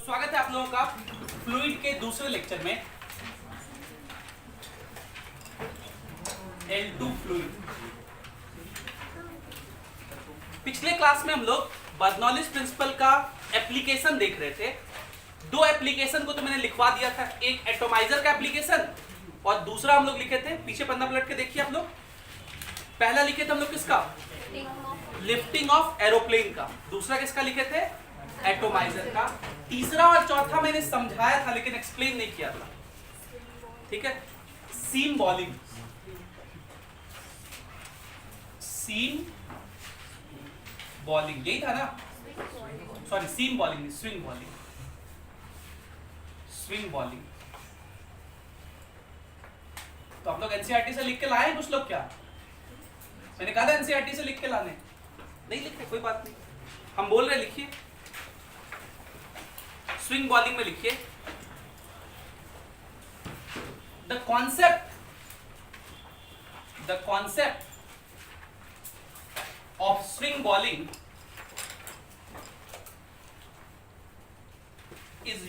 स्वागत है आप लोगों का फ्लूइड के दूसरे लेक्चर में। L2 fluid. पिछले क्लास में हम लोग बर्नौलीज प्रिंसिपल का एप्लीकेशन देख रहे थे। दो एप्लीकेशन को तो मैंने लिखवा दिया था, एक एटॉमाइजर का एप्लीकेशन और दूसरा हम लोग लिखे थे, पीछे पन्ना पलट के देखिए आप लोग। पहला लिखे थे हम लोग किसका, लिफ्टिंग ऑफ एरोप्लेन का। दूसरा किसका लिखे थे, एटॉमाइजर का। तीसरा और चौथा मैंने समझाया था लेकिन एक्सप्लेन नहीं किया था, ठीक है। सीम बॉलिंग, सीम बॉलिंग यही था ना, sorry seam bowling, swing bowling, swing bowling. तो आप लोग एनसीईआरटी से लिख के लाए कुछ लोग क्या? मैंने कहा था एनसीईआरटी से लिख के लाने, नहीं लिखे, कोई बात नहीं, हम बोल रहे लिखिए। स्विंग बॉलिंग में लिखिए, the concept of swing bowling is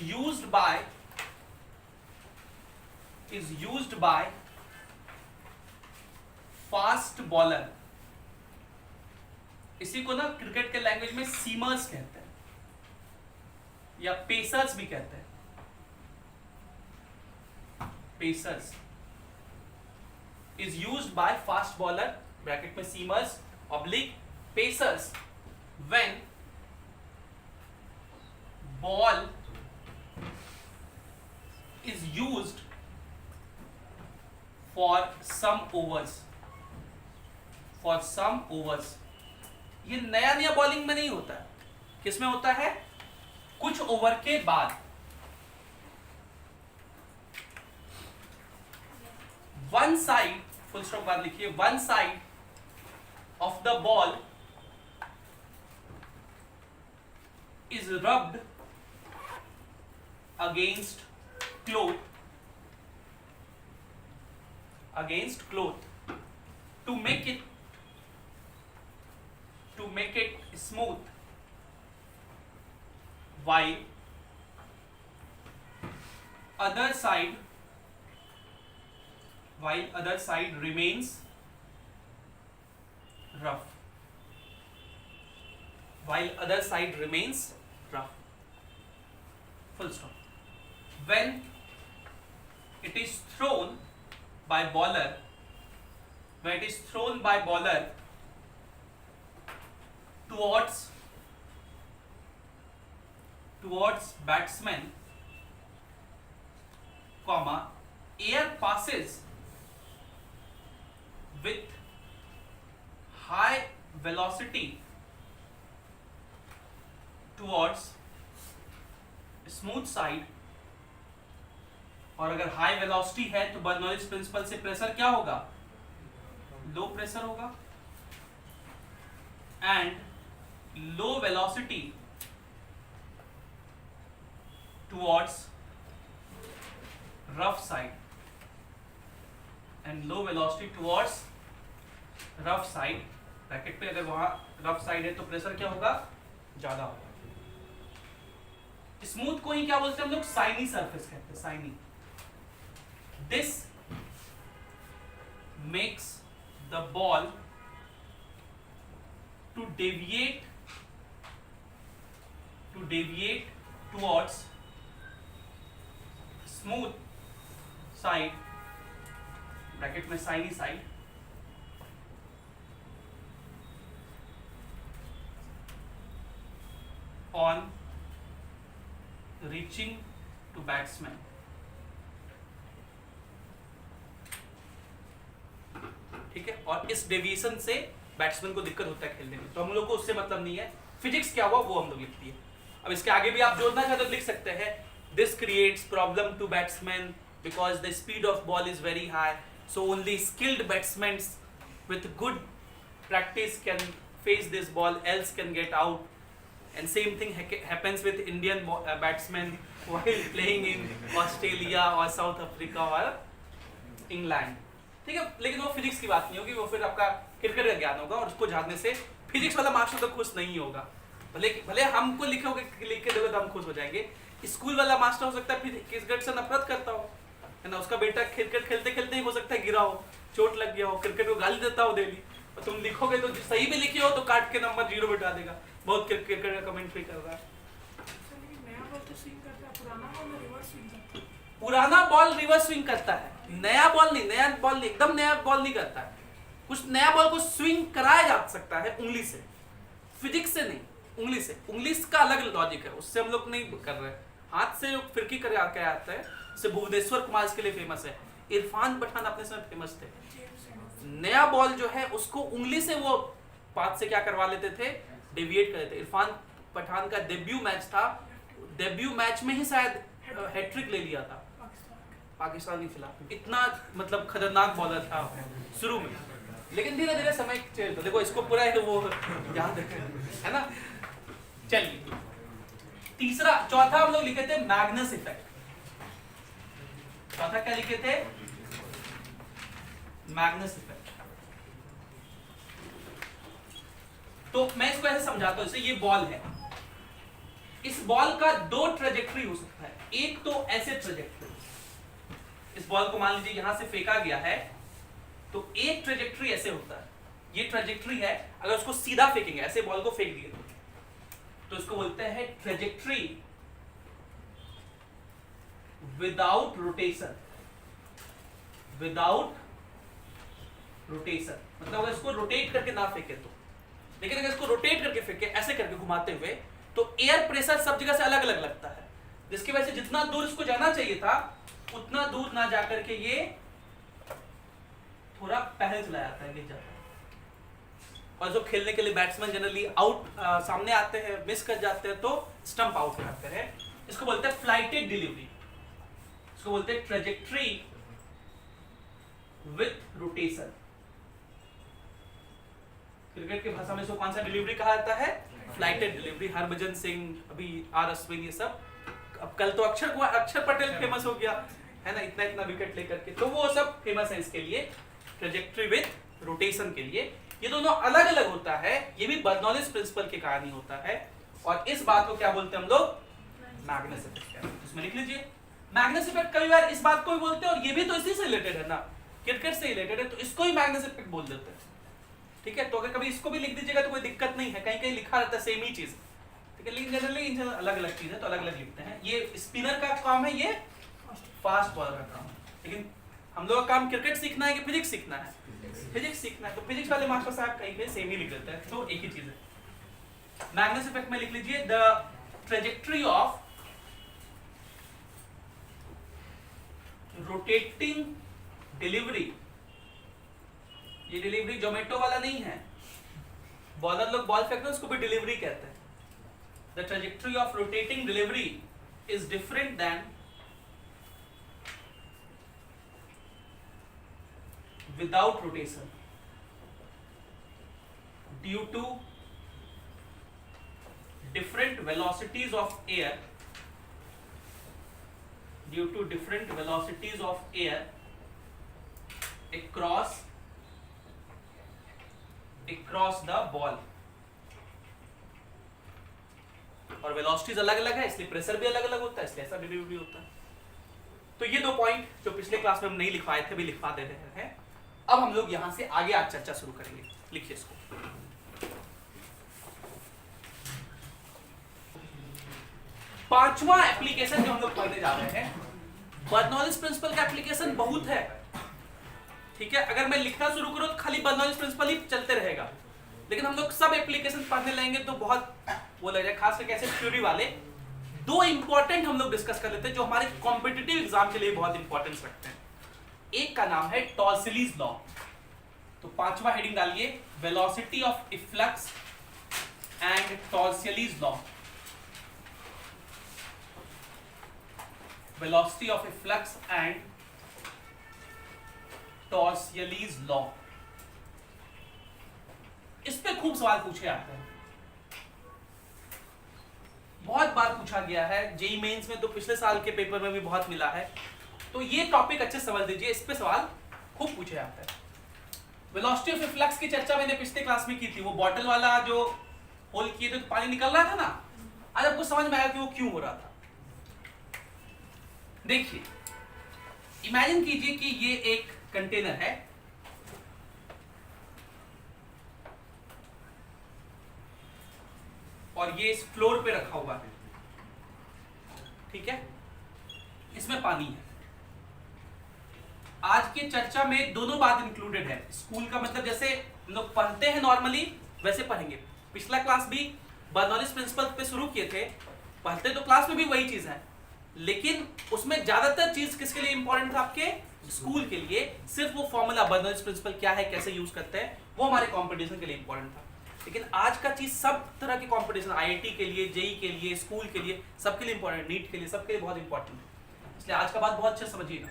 used by fast bowler. इसी को ना क्रिकेट के लैंग्वेज में सीमर्स कहते हैं या पेसर्स भी कहते हैं। Pacers is used by fast bowler, bracket में seamers oblique pacers, when ball is used for some overs, ये नया नया बॉलिंग में नहीं होता है, किसमें होता है, कुछ ओवर के बाद। वन साइड, फुल स्टॉप बाद लिखिए, one side of the ball is rubbed against cloth to make it smooth, while other side remains rough, full stop. When it is thrown by bowler towards batsman, air passes with high velocity towards smooth side, और अगर high velocity है तो Bernoulli's principal से pressure क्या होगा, low pressure होगा, and low velocity towards rough side, bracket पे अगर वहां रफ साइड है तो प्रेशर क्या होगा, ज्यादा होगा। स्मूथ को ही क्या बोलते हैं हम लोग, साइनी सरफेस कहते हैं, shiny. This makes the ball to deviate towards smooth side, bracket में shiny side, on reaching to batsman। ठीक है, और इस डेविएशन से बैट्समैन को दिक्कत होता है खेलने में, तो हम लोग को उससे मतलब नहीं है। फिजिक्स क्या हुआ वो हम लोग लिखती है। अब इसके आगे भी आप जोड़ना चाहते तो लिख सकते हैं, this creates problem to batsman because the speed of ball is very high, so only skilled batsman with good practice can face this ball, else can get out, and same thing happens with Indian batsman while playing in Australia और South Africa और England. ठीक है, लेकिन वो physics की बात नहीं होगी, वो फिर आपका क्रिकेट का ज्ञान होगा और उसको जानने से फिजिक्स वाला मास्टर तो खुश नहीं होगा। भले हमको लिखे के दोगे तो हम खुश हो जाएंगे, स्कूल वाला मास्टर हो सकता है फिर क्रिकेट से नफरत करता हो, है ना, उसका बेटा क्रिकेट खेलते खेलते ही हो सकता है गिरा हो, चोट लग गया हो, क्रिकेट को गाली देता हो डेली, और तुम लिखोगे तो सही भी लिखे हो तो काट के नंबर 0 बिठा देगा, बहुत क्रिकेट का कमेंट्री कर रहा है। पुराना बॉल रिवर्स स्विंग करता है, नया बॉल नहीं, एकदम नया बॉल नहीं करता है। कुछ नया बॉल को स्विंग कराया जा सकता है उंगली से, फिजिक्स से नहीं, उंगली से। उंगली का अलग लॉजिक है, उससे हम लोग नहीं कर रहे। हाथ से जो फिरकी कर क्या आता है, जैसे भुवनेश्वर कुमार इसके लिए फेमस है, इरफान पठान अपने समय फेमस थे। नया बॉल जो है उसको उंगली से वो पाथ से क्या करवा लेते थे, डेविएट कर लेते। इरफान पठान का डेब्यू मैच था, डेब्यू मैच में ही शायद हैट्रिक ले लिया था पाकिस्तान के खिलाफ। इतना मतलब खतरनाक बॉलर था शुरू में, लेकिन धीरे धीरे समय चलता। देखो इसको पूरा है वो याद है ना। चलिए तीसरा, चौथा हम लोग लिखे थे मैग्नस इफेक्ट। चौथा क्या लिखे थे, मैग्नस इफेक्ट। तो मैं इसको ऐसे समझाता हूं, जैसे ये बॉल है, इस बॉल का दो ट्रेजेक्टरी हो सकता है। एक तो ऐसे ट्रेजेक्टरी, इस बॉल को मान लीजिए यहां से फेंका गया है, तो एक ट्रेजेक्टरी ऐसे होता है, ये ट्रेजेक्टरी है। अगर उसको सीधा फेंकेंगे, ऐसे बॉल को फेंक दिए तो इसको बोलते हैं trajectory without rotation. Without rotation मतलब अगर इसको रोटेट करके ना फेंके तो। लेकिन अगर इसको रोटेट करके फेंके, ऐसे करके घुमाते हुए, तो एयर प्रेशर सब जगह से अलग अलग लगता है, जिसकी वजह से जितना दूर इसको जाना चाहिए था उतना दूर ना जाकर के ये थोड़ा पहले चला जाता है, गिर जाता है। और जो खेलने के लिए बैट्समैन जनरली आउट सामने आते हैं, मिस कर जाते हैं, तो स्टंप आउट हो जाते हैं। इसको बोलते हैं फ्लाइटेड डिलीवरी, इसको बोलते हैं ट्रेजेक्टरी विथ रोटेशन। क्रिकेट की भाषा में इसको कौन सा डिलीवरी कहा जाता है, फ्लाइटेड डिलीवरी। हरभजन सिंह, अभी आर अश्विन, ये सब। अब कल तो अक्षर पटेल फेमस हो गया है ना, इतना इतना विकेट लेकर के, तो वो सब फेमस है इसके लिए, ट्रेजेक्टरी विथ रोटेशन के लिए। ये दोनों अलग अलग होता है, ये भी बर्नौलिस प्रिंसिपल की कहानी होता है। और इस बात को क्या बोलते हैं हम लोग, मैग्नस इफेक्ट। इसमें लिख लीजिए मैग्नस इफेक्ट। कई बार इस बात को भी बोलते हैं, और ये भी तो इसी से रिलेटेड है ना, क्रिकेट से रिलेटेड है, तो इसको ही मैग्नस इफेक्ट बोल देते हैं। ठीक है, तो अगर कभी इसको भी लिख दीजिएगा तो कोई दिक्कत नहीं है, कहीं कहीं लिखा रहता है सेम ही चीज। ठीक है, लेकिन जनरली अलग अलग चीज है तो अलग अलग लिखते हैं। ये स्पिनर का काम है, ये फास्ट बॉलर का काम है। लेकिन हम लोग का काम क्रिकेट सीखना है कि फिजिक्स सीखना है, फिजिक्स सीखना है, तो फिजिक्स वाले मास्टर साहब कहीं पे सेम ही लिख देते हैं, तो एक ही चीज है। मैग्नस इफेक्ट में लिख लीजिए the trajectory of rotating delivery. ये डिलीवरी जोमेटो वाला नहीं है, बॉलर लोग बॉल फेंकते हैं उसको भी डिलीवरी कहते हैं। The trajectory of rotating delivery is different than without rotation due to different velocities of air across the ball। और वेलोसिटीज अलग अलग है, इसलिए प्रेशर भी अलग अलग होता है, इसलिए ऐसा डिलीवरी होता है। तो ये दो पॉइंट जो पिछले क्लास में हम नहीं लिखवाए थे, भी लिखवा दे रहे हैं। अब हम लोग यहां से आगे आज चर्चा शुरू करेंगे। लिखिए इसको। पांचवा एप्लीकेशन जो हम लोग पढ़ने जा रहे हैं, बर्नौलिस प्रिंसिपल का एप्लीकेशन बहुत है। ठीक है, अगर मैं लिखना शुरू करूं तो खाली बर्नौलिस प्रिंसिपल ही चलते रहेगा, लेकिन हम लोग सब एप्लीकेशन पढ़ने लगेंगे तो बहुत वो लग जाए, खास करके ऐसे थ्योरी वाले। दो इंपॉर्टेंट हम लोग डिस्कस कर लेते हैं जो हमारे कॉम्पिटिटिव एग्जाम के लिए बहुत इंपॉर्टेंस रखते हैं। एक का नाम है टॉर्सिलीज लॉ। तो पांचवा हेडिंग डालिए, velocity of efflux and Torricelli's law. Velocity of efflux and Torricelli's law. इस पे खूब सवाल पूछे जाते हैं, बहुत बार पूछा गया है, जेई मेंस में तो पिछले साल के पेपर में भी बहुत मिला है। तो ये टॉपिक अच्छे समझ लीजिए, इस पे सवाल खूब पूछे जाते हैं। वेलोसिटी ऑफ इफ्लक्स की चर्चा मैंने पिछले क्लास में की थी, वो बॉटल वाला जो होल किए थे तो पानी निकल रहा था ना। आज आपको समझ में आया कि वो क्यों हो रहा था। देखिए, इमेजिन कीजिए कि ये एक कंटेनर है और ये इस फ्लोर पे रखा हुआ है, ठीक है, इसमें पानी है। आज की चर्चा में दोनों बात इंक्लूडेड है। स्कूल का मतलब जैसे हम लोग पढ़ते हैं नॉर्मली वैसे पढ़ेंगे। पिछला क्लास भी बर्नौलीज प्रिंसिपल पे शुरू किए थे, पढ़ते तो क्लास में भी वही चीज है, लेकिन उसमें ज्यादातर चीज किसके लिए इंपॉर्टेंट था? आपके स्कूल के लिए। सिर्फ वो फॉर्मूला बर्नौलीज प्रिंसिपल क्या है, कैसे यूज करते हैं, वो हमारे कॉम्पिटिशन के लिए इंपॉर्टेंट था। लेकिन आज का चीज सब तरह के कॉम्पिटिशन, आईआईटी के लिए, जेई के लिए, स्कूल के लिए, सबके लिए इंपॉर्टेंट, नीट के लिए, सबके लिए बहुत इंपॉर्टेंट है। इसलिए आज का बात बहुत अच्छे से समझिएगा।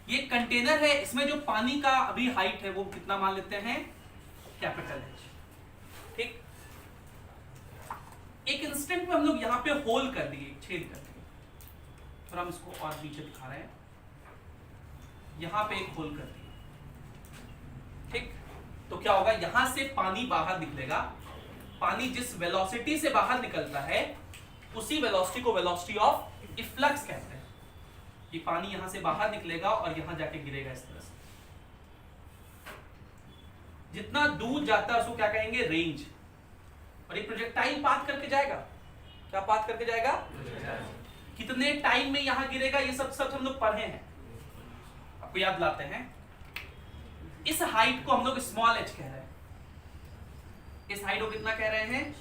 ये कंटेनर है, इसमें जो पानी का अभी हाइट है वो कितना मान लेते हैं? Capital H. ठीक, एक इंस्टेंट में हम लोग यहां पे होल कर दिए, छेद कर दिए, और हम इसको और नीचे दिखा रहे हैं, यहां पे एक होल कर दिए। ठीक, तो क्या होगा? यहां से पानी बाहर निकलेगा। पानी जिस वेलोसिटी से बाहर निकलता है उसी वेलोसिटी को वेलोसिटी ऑफ इफ्लक्स कहते हैं। ये पानी यहां से बाहर निकलेगा और यहां जाके गिरेगा इस तरह से। जितना दूर जाता है उसको क्या कहेंगे? रेंज। और एक प्रोजेक्टाइल पाथ करके जाएगा। क्या पाथ करके जाएगा? कितने टाइम में यहां गिरेगा, ये सब हम लोग पढ़े हैं, आपको याद लाते हैं। इस हाइट को हम लोग स्मॉल एच कह रहे हैं। इस हाइट को कितना कह रहे हैं?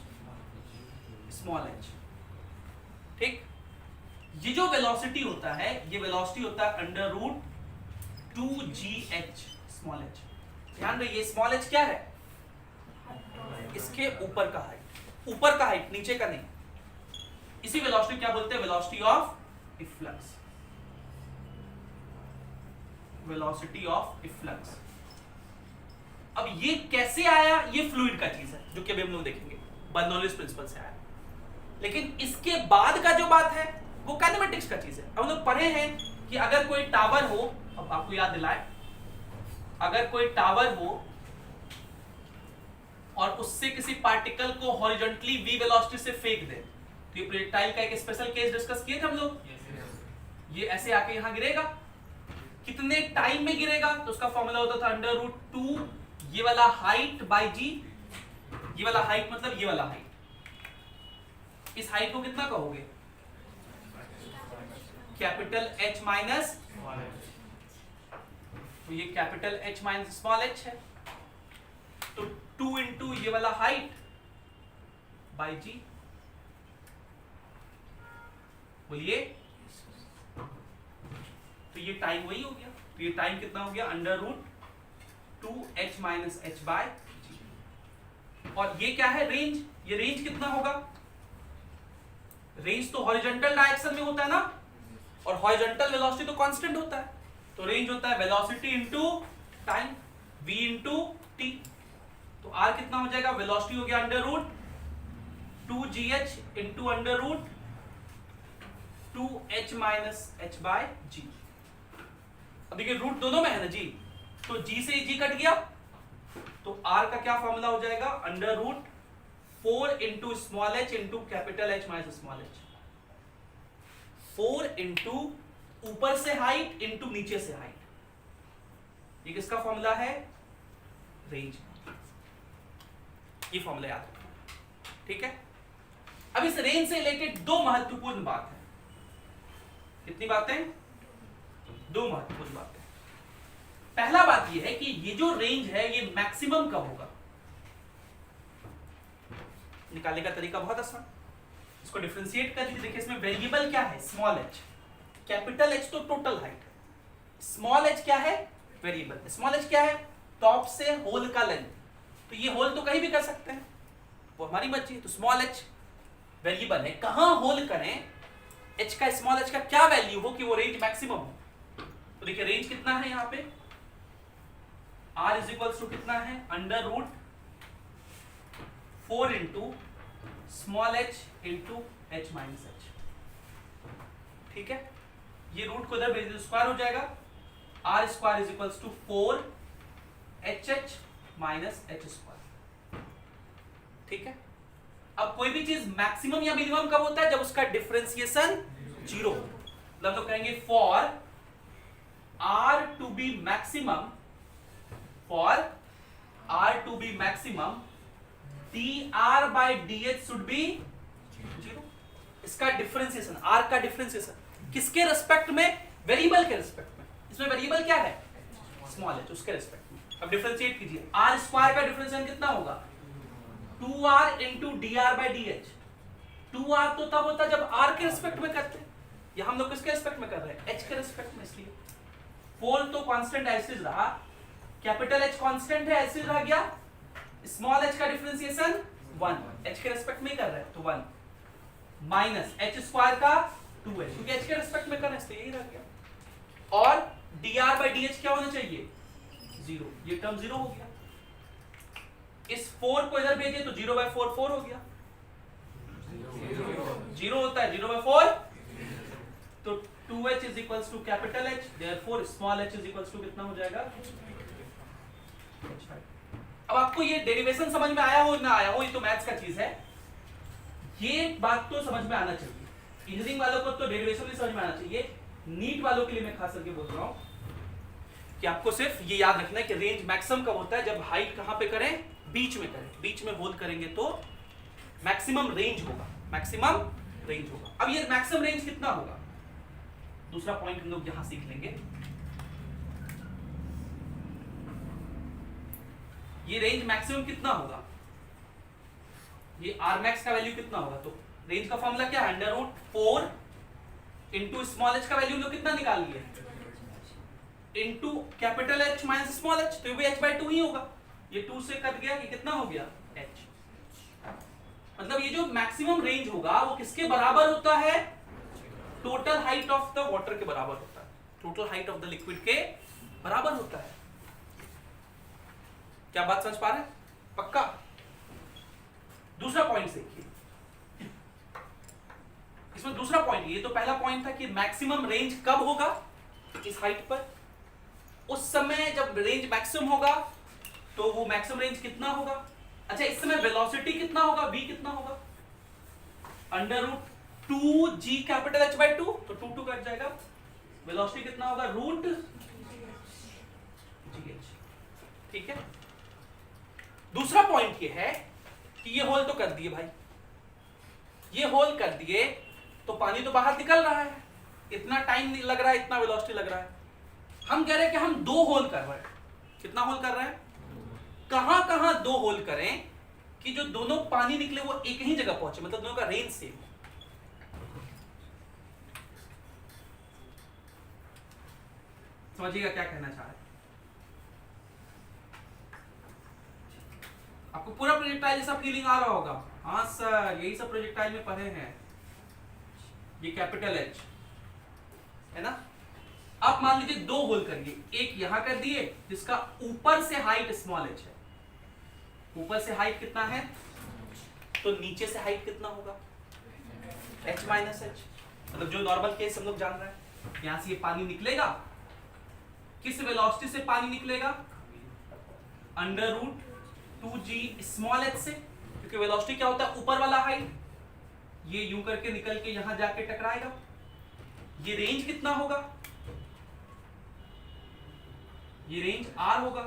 Small H. ठीक, ये जो वेलोसिटी होता है, ये वेलोसिटी होता है under root 2gh small H. ध्यान रखिए, स्मॉल एच क्या है? इसके ऊपर का हाइट, ऊपर का हाइट, नीचे का नहीं। इसी वेलोसिटी क्या बोलते हैं? Velocity of efflux. Velocity of efflux. अब ये कैसे आया? ये फ्लूइड का चीज है, जो कि अभी हम लोग देखेंगे, बर्नौलीज प्रिंसिपल से आया। लेकिन इसके बाद का जो बात है वो काइनेमेटिक्स का चीज है। अब हम लोग पढ़े हैं कि अगर कोई टावर हो, अब आपको याद दिलाए, अगर कोई टावर हो और उससे किसी पार्टिकल को हॉरिजॉन्टली v वेलोसिटी से फेंक दे, तो ये प्रोजेक्टाइल का एक स्पेशल केस डिस्कस किए थे हम लोग। ये ऐसे आके यहां गिरेगा, कितने टाइम में गिरेगा? तो उसका फॉर्मूला होता था अंडर रूट 2 ये वाला हाइट बाय g। ये वाला हाइट मतलब ये वाला हाइट। इस हाइट को कितना कहोगे? कैपिटल H माइनस, तो ये capital H minus small h है, तो 2 इंटू ये वाला हाइट बाय g। बोलिए, तो ये टाइम वही हो गया। तो ये टाइम कितना हो गया? Under root 2h minus h by g। और ये क्या है? रेंज। ये रेंज कितना होगा? रेंज तो हॉरिजॉन्टल डायरेक्शन में होता है ना, और हॉरिजॉन्टल वेलोसिटी तो कांस्टेंट होता है। तो रेंज होता है velocity into time, v into t। तो r कितना हो जाएगा? वेलोसिटी हो गया under root 2gh into under root 2h minus h by g। अब देखिए रूट दोनों में है ना जी, तो g से g कट गया, तो r का क्या फॉर्मूला हो जाएगा? Under root 4 into small h into capital H minus small h। 4 into ऊपर से हाइट इंटू नीचे से हाइट। ये किसका फॉर्मूला है? रेंज। ये फॉर्मूला याद रखना, ठीक है। अब इस रेंज से रिलेटेड दो महत्वपूर्ण बात है। कितनी बातें? दो महत्वपूर्ण बातें। पहला बात यह है कि ये जो रेंज है ये मैक्सिमम कब होगा? निकालने का तरीका बहुत आसान, इसको डिफरेंशिएट कर लीजिए। देखिए इसमें वेरिएबल क्या है? Small h। कैपिटल H तो टोटल हाइट है, स्मॉल h क्या है? वेरिएबल। स्मॉल h क्या है? टॉप से होल का लेंथ। तो ये होल तो कहीं भी कर सकते हैं, वो हमारी मर्जी है। तो स्मॉल h वेरिएबल है, कहां होल करें, h का, स्मॉल h का क्या वैल्यू हो कि वो रेंज मैक्सिमम हो। तो देखिए रेंज कितना है यहाँ पे? r इज इक्वल्स टू कितना है? Under root 4 into small h into h minus h। ठीक है, ये रूट को इधर भेज दो, स्क्वायर हो जाएगा। r square is equals to 4 hh minus h square. ठीक है, अब कोई भी चीज मैक्सिमम या मिनिमम कब होता है? जब उसका डिफरेंशिएशन जीरो हो। मतलब तो कहेंगे for R to be maximum, for R to be maximum, dr by dh should be 0. इसका डिफरेंशिएशन, R का डिफरेंशिएशन किसके रेस्पेक्ट में? वेरिएबल के रेस्पेक्ट में. इसमें वेरिएबल क्या है? स्मॉल h, उसके रेस्पेक्ट में. अब डिफरेंशिएट कीजिए. R स्क्वायर का डिफरेंशिएशन कितना होगा? 2R into dr by dh. 2R तो तब होता है जब R के रेस्पेक्ट में करते हैं. या हम लोग किसके रेस्पेक्ट में कर रहे हैं? h के रेस्पेक्ट में. इसलिए 4 तो कांस्टेंट ऐसे रहा, कैपिटल H कांस्टेंट है ऐसे रह गया, स्मॉल h का डिफरेंशिएशन 1, h के रेस्पेक्ट में ही कर रहे हैं तो 1 माइनस h स्क्वायर का 2h, क्योंकि h के रेस्पेक्ट में कर रहे हैं इसलिए यही रह गया. और dr by dh क्या होना चाहिए? 0. ये टर्म 0 हो गया. इस 4 को इधर भेजिए तो 0/4 4 हो गया. 0 होता है 0/4, तो 2h is equals to capital H, therefore small h is equals to कितना हो जाएगा? अब आपको ये डेरिवेशन समझ में आया हो ना आया हो, ये तो मैथ्स का चीज है, ये बात तो समझ में आना चाहिए. इंजीनियरिंग वालों को तो डेरिवेशन भी समझ में आना चाहिए. नीट वालों के लिए मैं खास करके बोल रहा हूं कि आपको सिर्फ ये याद रखना है कि रेंज मैक्सिमम कब होता है? जब हाइट कहां पे करें? बीच में करें. बीच में होल करेंगे तो मैक्सिमम रेंज होगा. मैक्सिमम रेंज होगा. अब ये मैक्सिमम रेंज कितना होगा? दूसरा पॉइंट हम लोग यहां सीख लेंगे. ये रेंज मैक्सिमम कितना होगा? ये R मैक्स का वैल्यू कितना होगा? तो रेंज का फॉर्मूला क्या है? √4 इनटू स्मॉल h का वैल्यू लोग कितना निकाल लिए? Into capital H minus small h, तो ये भी h/2 ही होगा. ये 2 से कट गया, ये कितना हो गया? h. मतलब ये जो मैक्सिमम रेंज होगा वो किसके बराबर होता है? Total height of the water के बराबर होता है. Total height of the liquid के बराबर होता है. क्या बात समझ पा रहे हैं? पक्का? दूसरा पॉइंट देखिए. इसमें दूसरा पॉइंट, ये तो पहला पॉइंट था कि मैक्सिमम रेंज कब होगा? इस हाइट पर. उस समय जब रेंज मैक्सिमम होगा तो वो मैक्सिमम रेंज कितना होगा? अच्छा, इस समय वेलोसिटी कितना होगा? v कितना होगा? √2g कैपिटल H/2, तो 2 कट जाएगा. वेलोसिटी कितना होगा? √gh. ठीक है. दूसरा पॉइंट ये है कि ये होल तो कर दिए भाई, ये होल कर दिए तो पानी तो बाहर निकल रहा है, इतना टाइम लग रहा है, इतना वेलोसिटी लग रहा है. हम कह रहे हैं कि हम 2 होल कर रहे हैं. कितना होल कर रहे हैं? कहां कहां 2 होल करें कि जो दोनों पानी निकले वो एक ही जगह पहुंचे, मतलब दोनों का रेंज सेम हो. समझिएगा क्या कहना चाह रहे हैं? आपको पूरा प्रोजेक्टाइल जैसा फीलिंग आ रहा होगा. हाँ सर, यही सब प्रोजेक्टाइल में पढ़े हैं. ये कैपिटल H है ना. आप मान लीजिए 2 होल करिए. एक यहां कर दिए जिसका ऊपर से हाइट स्मॉल h है. ऊपर से हाइट कितना है? तो नीचे से हाइट कितना होगा? h minus h. मतलब जो नॉर्मल केस हम लोग जान रहे हैं, यहां से ये पानी निकलेगा. किस वेलोसिटी से पानी निकलेगा? √2g स्मॉल h से, क्योंकि वेलोसिटी क्या होता है? ऊपर वाला हाइट. ये यूं करके निकल के यहां जाके टकराएगा. ये रेंज कितना होगा? ये रेंज r होगा.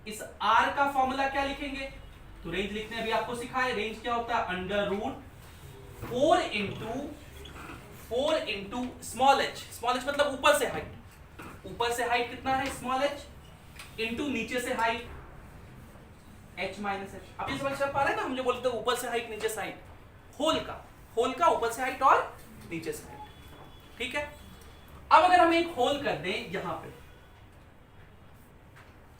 इस r का फॉर्मूला क्या लिखेंगे? तो रेंज लिखने अभी आपको सिखाए. रेंज क्या होता है? √4 into small h. Small h मतलब ऊपर से हाइट. ऊपर से हाइट कितना है? स्मॉल h इंटू नीचे से हाइट h माइनस h. आप ये समझ पा रहे हैं ना? हम जो बोलते हैं ऊपर से हाइट नीचे से हाइट, होल का ऊपर से हाइट और नीचे से हाइट. ठीक है. अब अगर हम एक होल कर दें यहां पे,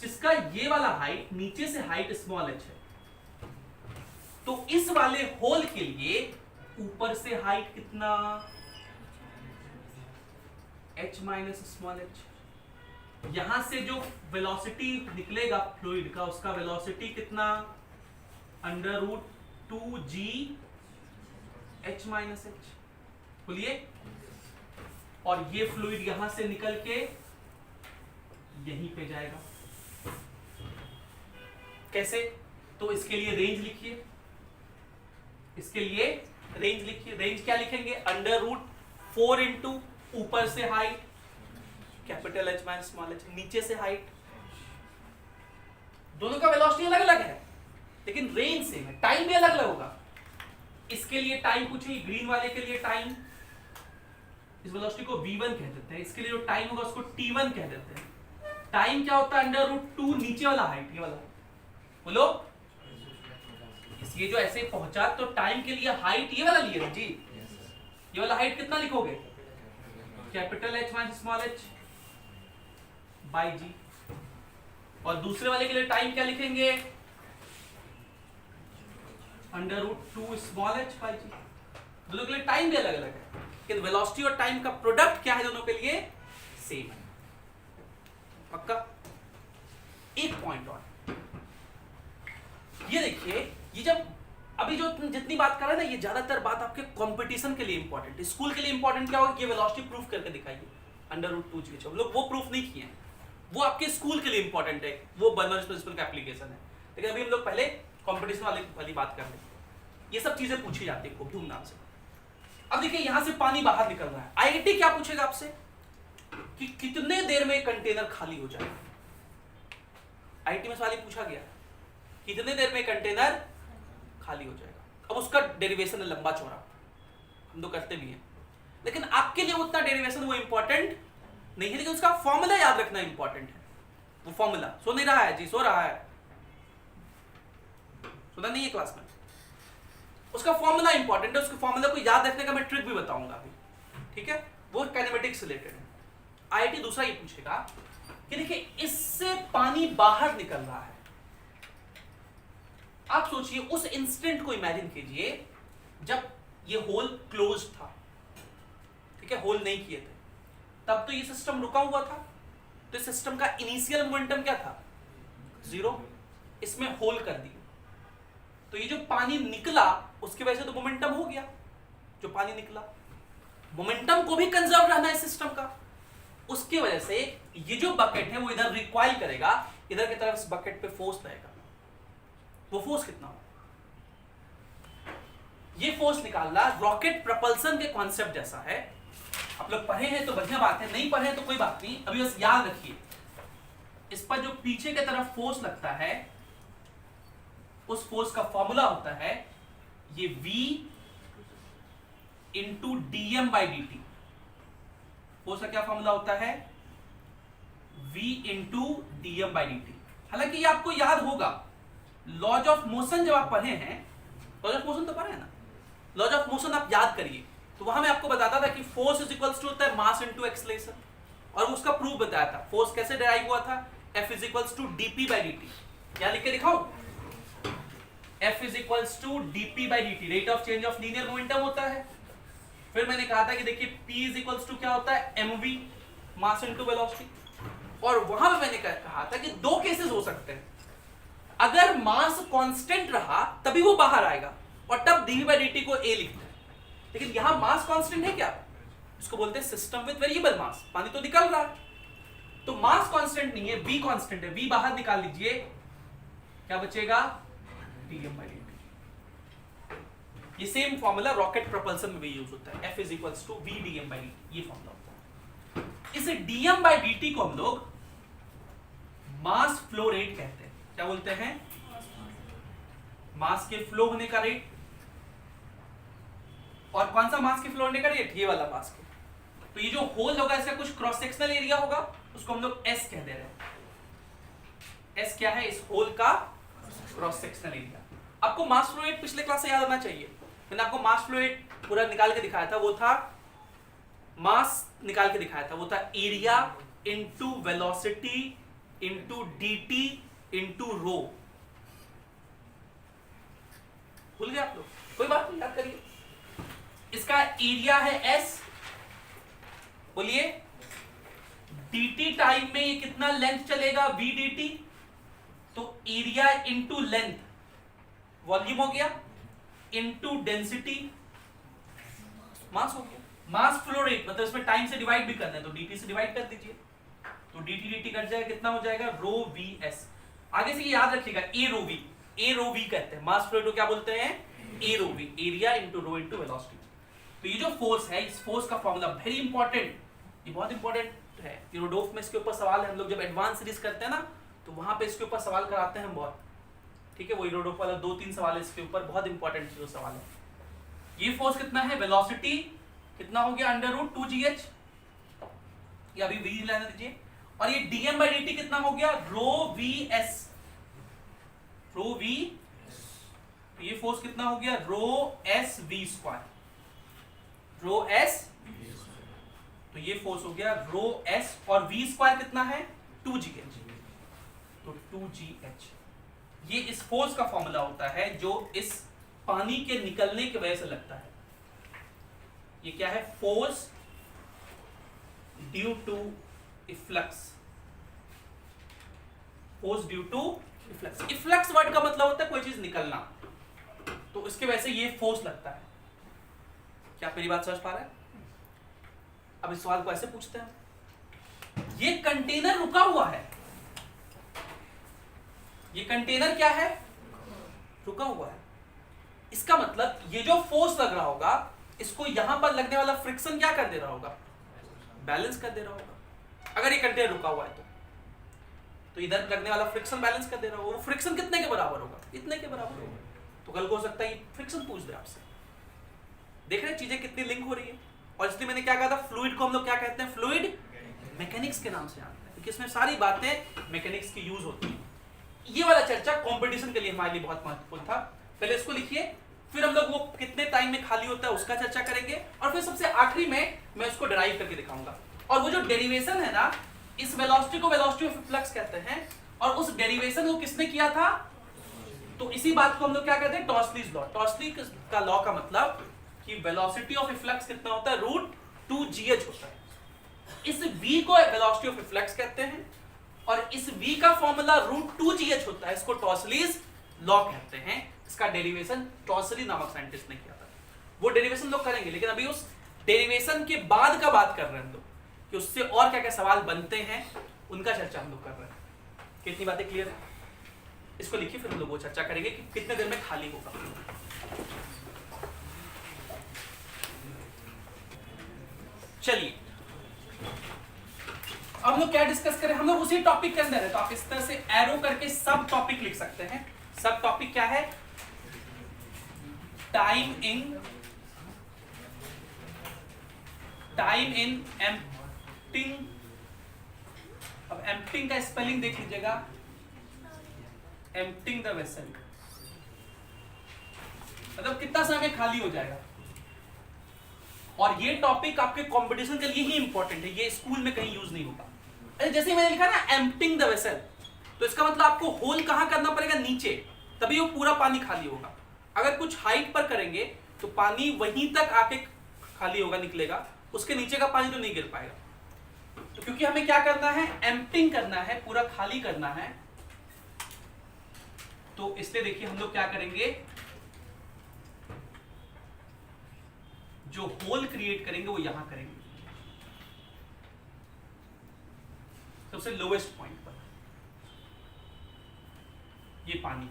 जिसका ये वाला हाइट नीचे से हाइट स्मॉल h है, तो इस वाले होल के लिए ऊपर से हाइट कितना? h minus small h. यहां से जो वेलोसिटी निकलेगा फ्लूइड का, उसका वेलोसिटी कितना? √2g h minus h. बोलिए. और ये फ्लूइड यहां से निकल के यहीं पे जाएगा. कैसे? तो इसके लिए रेंज लिखिए. इसके लिए रेंज लिखिए. रेंज क्या लिखेंगे? √4 इंटू ऊपर से height capital H minus small h, नीचे से हाइट। दोनों का वेलोसिटी अलग अलग है लेकिन रेंज सेम है, टाइम भी अलग अलग होगा। इसके लिए टाइम पूछेगी, ग्रीन वाले के लिए टाइम, इस वेलोसिटी को v1 कह देते हैं, इसके लिए जो टाइम होगा उसको t1 कह देते हैं। टाइम क्या होता है? √2 नीचे वाला हाइट, ये वाला। बोलो, ये जो ऐसे पहुंचा तो टाइम के लिए हाइट ये वाला लिए जी, ये वाला हाइट कितना लिखोगे? Capital H minus small h by g. और दूसरे वाले के लिए टाइम क्या लिखेंगे? √2 स्मॉल h बाई जी। दोनों के लिए टाइम भी अलग अलग है लेकिन वेलोसिटी और टाइम का प्रोडक्ट क्या है दोनों के लिए? सेम है। पक्का? एक पॉइंट और, ये देखिए, ये जब अभी जो जितनी बात कर रहे हैं ना, ये ज्यादातर बात आपके कंपटीशन के लिए इंपॉर्टेंट है। स्कूल के लिए इंपॉर्टेंट क्या होगा कि ये वेलोसिटी प्रूफ करके दिखाइए √2 जी। हम लोग वो प्रूफ नहीं किए हैं, वो आपके स्कूल के लिए इंपॉर्टेंट है, वो बर्नौलीज प्रिंसिपल का एप्लीकेशन है। लेकिन अभी हम लोग पहले कंपटीशन वाली बात कर रहे हैं। ये सब चीजें पूछी जाती है खूब धूमधाम से। अब देखिए, यहां से पानी बाहर निकल रहा है, आईआईटी क्या पूछेगा आपसे कि कितने देर में कंटेनर खाली हो जाएगा? आईआईटी में सवाल ही पूछा गया, कितने देर में कंटेनर खाली हो जाएगा। अब उसका डेरिवेशन है लंबा चौड़ा, हम तो करते भी हैं, लेकिन आपके लिए उतना डेरिवेशन वो इंपॉर्टेंट नहीं है, लेकिन उसका फॉर्मूला याद रखना इंपॉर्टेंट है। वो फॉर्मूला सो नहीं रहा है जी, सो रहा है, सुना नहीं है क्लास में? उसका फॉर्मूला इंपॉर्टेंट है, उसके फॉर्मूला को याद रखने का मैं ट्रिक भी बताऊंगा अभी, ठीक है? वो काइनेमेटिक्स से रिलेटेड है। आईआईटी दूसरा ये पूछेगा कि देखिए, इससे पानी बाहर निकल रहा है। आप सोचिए, उस इंस्टेंट को इमेजिन कीजिए जब ये होल क्लोज था, ठीक है, होल नहीं किए थे, तब तो ये सिस्टम रुका हुआ था। तो सिस्टम का इनिशियल मोमेंटम क्या था? 0। इसमें होल कर दिया तो ये जो पानी निकला उसकी वजह से तो मोमेंटम हो गया। जो पानी निकला, मोमेंटम को भी कंजर्व रहना है सिस्टम का, उसकी वजह से ये जो बकेट है वो इधर रिक्वाइल करेगा, इधर की तरफ इस बकेट पे फोर्स रहेगा। वो फोर्स कितना हो? ये फोर्स निकालना रॉकेट प्रपल्सन के कॉन्सेप्ट जैसा है। आप लोग पढ़े हैं तो बढ़िया बात है, नहीं पढ़े हैं तो कोई बात नहीं। अभी बस याद रखिए, इस पर जो पीछे की तरफ फोर्स लगता है उस फोर्स का फॉर्मूला होता है ये V इंटू dm/dt। फोर्स का क्या फॉर्मूला होता है? V into dm/dt। हालांकि ये आपको याद होगा, लॉज ऑफ मोशन जब आप पढ़े हैं, लॉज ऑफ मोशन तो पढ़े हैं ना, लॉज ऑफ मोशन आप याद करिए, तो वहां मैं आपको बताता था कि फोर्स इज इक्वल्स टू होता है मास इनटू एक्सेलरेशन, और उसका प्रूफ बताया था। फोर्स कैसे डिराइव हुआ था? F is equals to dp/dt। क्या लिख के दिखाऊं? F is equals to dp/dt, rate of change of linear momentum होता है। फिर मैंने कहा था कि देखिए P इज इक्वल्स टू क्या होता है? mv, mass into velocity. और वहां पे मैंने कहा था कि दो केसेस हो सकते हैं, अगर मास कांस्टेंट रहा तभी वो बाहर आएगा और तब dv/dt को a लिखते हैं। लेकिन यहां मास कांस्टेंट है क्या? इसको बोलते हैं सिस्टम विद वेरिएबल मास। पानी तो निकल रहा है, तो मास कांस्टेंट नहीं है, v कांस्टेंट है। v बाहर निकाल लीजिए, क्या बचेगा? dm/dt। ये सेम फॉर्मूला रॉकेट प्रोपल्सन में भी यूज होता है, F is equals to V dm/dt, ये फॉर्मूला होता है। इसे dm/dt को हम लोग मास फ्लो रेट कहते हैं। क्या बोलते हैं? मास के फ्लो होने का रेट। और कौन सा मास के फ्लो होने का रेट? ये वाला मास के। तो ये जो होल होगा इसका कुछ क्रॉस सेक्शनल एरिया होगा, उसको हम लोग S कह दे रहे हैं। S क्या है? इस होल का क्रॉस सेक्शनल एरिया। आपको मास फ्लो रेट पिछले क्लास से याद आना चाहिए। मैंने आपको मास फ्लो रेट पूरा निकाल के दिखाया था, वो था मास निकाल के दिखाया था, वो था area into velocity into dt into rho. भूल गए आप लोग? कोई बात नहीं, याद करिए। इसका एरिया है S, बोलिए dt टाइम में ये कितना लेंथ चलेगा? v dt। तो एरिया इनटू लेंथ वॉल्यूम हो गया, इनटू डेंसिटी मास हो गया। मास फ्लो रेट मतलब इसमें टाइम से डिवाइड भी करना है तो dt से डिवाइड कर दीजिए, तो dt dt कट जाएगा, कितना हो जाएगा? रो vs। आगे से ये याद रखिएगा, a rho v, a rho v कहते हैं। मास फ्लो रेट को क्या बोलते हैं? a rho v, area into rho into velocity. तो ये जो फोर्स है, इस फोर्स का फॉर्मूला वेरी इंपॉर्टेंट, ये बहुत इंपॉर्टेंट है। यूरोडोफ में इसके ऊपर सवाल है, हम लोग जब एडवांस सीरीज करते हैं ना तो वहां पे इसके ऊपर सवाल कराते हैं हम बहुत, ठीक है। वो यूरोडोफ वाला 2-3 सवाल है इसके ऊपर, बहुत इंपॉर्टेंट जो सवाल है। ये फोर्स कितना है, वेलोसिटी कितना हो गया √2gh, ये अभी v लेने दीजिए, और ये dm/dt कितना हो गया ρvs, तो ये फोर्स कितना हो गया ρsv², तो ये फोर्स हो गया ρs, और v² कितना है 2gh, तो 2gh ये इस फोर्स का फॉर्मूला होता है जो इस पानी के निकलने की वजह से लगता है। ये क्या है, force due to efflux, force due to efflux. Efflux word का मतलब होता है कोई चीज निकलना, तो इसके वजह से ये फोर्स लगता है। क्या मेरी बात समझ पा रहे हैं? अब इस सवाल को ऐसे पूछते हैं, ये कंटेनर रुका हुआ है, ये कंटेनर क्या है, रुका हुआ है। इसका मतलब ये जो फोर्स लग रहा होगा, इसको यहां पर लगने वाला फ्रिक्शन क्या कर दे रहा होगा, बैलेंस कर दे रहा होगा। अगर ये कंटेनर रुका हुआ है तो इधर लगने वाला फ्रिक्शन बैलेंस कर दे रहा होगा। वो फ्रिक्शन कितने के बराबर होगा, इतने के बराबर होगा। तो कल को हो सकता है फ्रिक्शन पूछ दे आपसे। देख रहे हैं चीजें कितनी लिंक हो रही है। और इसलिए मैंने क्या कहा था, फ्लूइड को हम लोग क्या कहते हैं, फ्लूइड मैकेनिक्स के नाम से जानते हैं, क्योंकि इसमें सारी बातें मैकेनिक्स की यूज होती है। ये वाला चर्चा कंपटीशन के लिए हमारे लिए बहुत महत्वपूर्ण था। पहले इसको लिखिए, फिर हम लोग वो कितने टाइम में खाली होता है उसका चर्चा करेंगे, और फिर सबसे आखिरी में मैं उसको डिराइव करके दिखाऊंगा। और वो जो डेरिवेशन है ना, इस वेलोसिटी को वेलोसिटी ऑफ फ्लक्स कहते हैं, और उस डेरिवेशन को किसने किया था, तो इसी बात को हम लोग क्या कहते हैं, टॉर्सलीज लॉ। टॉर्सली का लॉ का मतलब कि वेलोसिटी ऑफ फ्लक्स कितना होता है, √2gh होता है। इस v को वेलोसिटी ऑफ फ्लक्स कहते हैं, और इस v का फॉर्मूला √2gh होता है। इसको टॉर्सलीज लॉ कहते हैं। इसका डेरिवेशन टॉर्सली नामक साइंटिस्ट ने किया था। वो डेरिवेशन लोग करेंगे, लेकिन अभी उस डेरिवेशन के बाद का बात कर रहे हैं हम लोग, कि उससे और क्या क्या सवाल बनते हैं, उनका चर्चा हम लोग कर रहे हैं। कितनी बातें क्लियर है? इसको लिखिए, फिर हम लोग वो चर्चा करेंगे कि कितने देर में खाली होगा। चलिए, अब हम लोग क्या डिस्कस करें, हम लोग उसी टॉपिक के अंदर है, तो आप इस तरह से एरो करके सब टॉपिक लिख सकते हैं। सब टॉपिक क्या है, टाइम इन एम्प्टिंग। अब एम्प्टिंग का स्पेलिंग देख लीजिएगा, एम्प्टिंग द वेसल, मतलब कितना समय खाली हो जाएगा। और ये टॉपिक आपके कंपटीशन के लिए ही इंपॉर्टेंट है, ये स्कूल में कहीं यूज नहीं होगा। अरे जैसे मैंने लिखा ना एम्प्टिंग द वेसल, तो इसका मतलब आपको होल कहां करना पड़ेगा, नीचे, तभी वो पूरा पानी खाली होगा। अगर कुछ हाइट पर करेंगे तो पानी वहीं तक आके खाली होगा, निकलेगा, उसके नीचे का पानी तो नहीं गिर पाएगा। तो क्योंकि हमें क्या करना है, एम्प्टिंग करना है, पूरा खाली करना है, तो इसलिए देखिए हम लोग क्या करेंगे, जो होल क्रिएट करेंगे वो यहां करेंगे, सबसे लोएस्ट पॉइंट पर। ये पानी,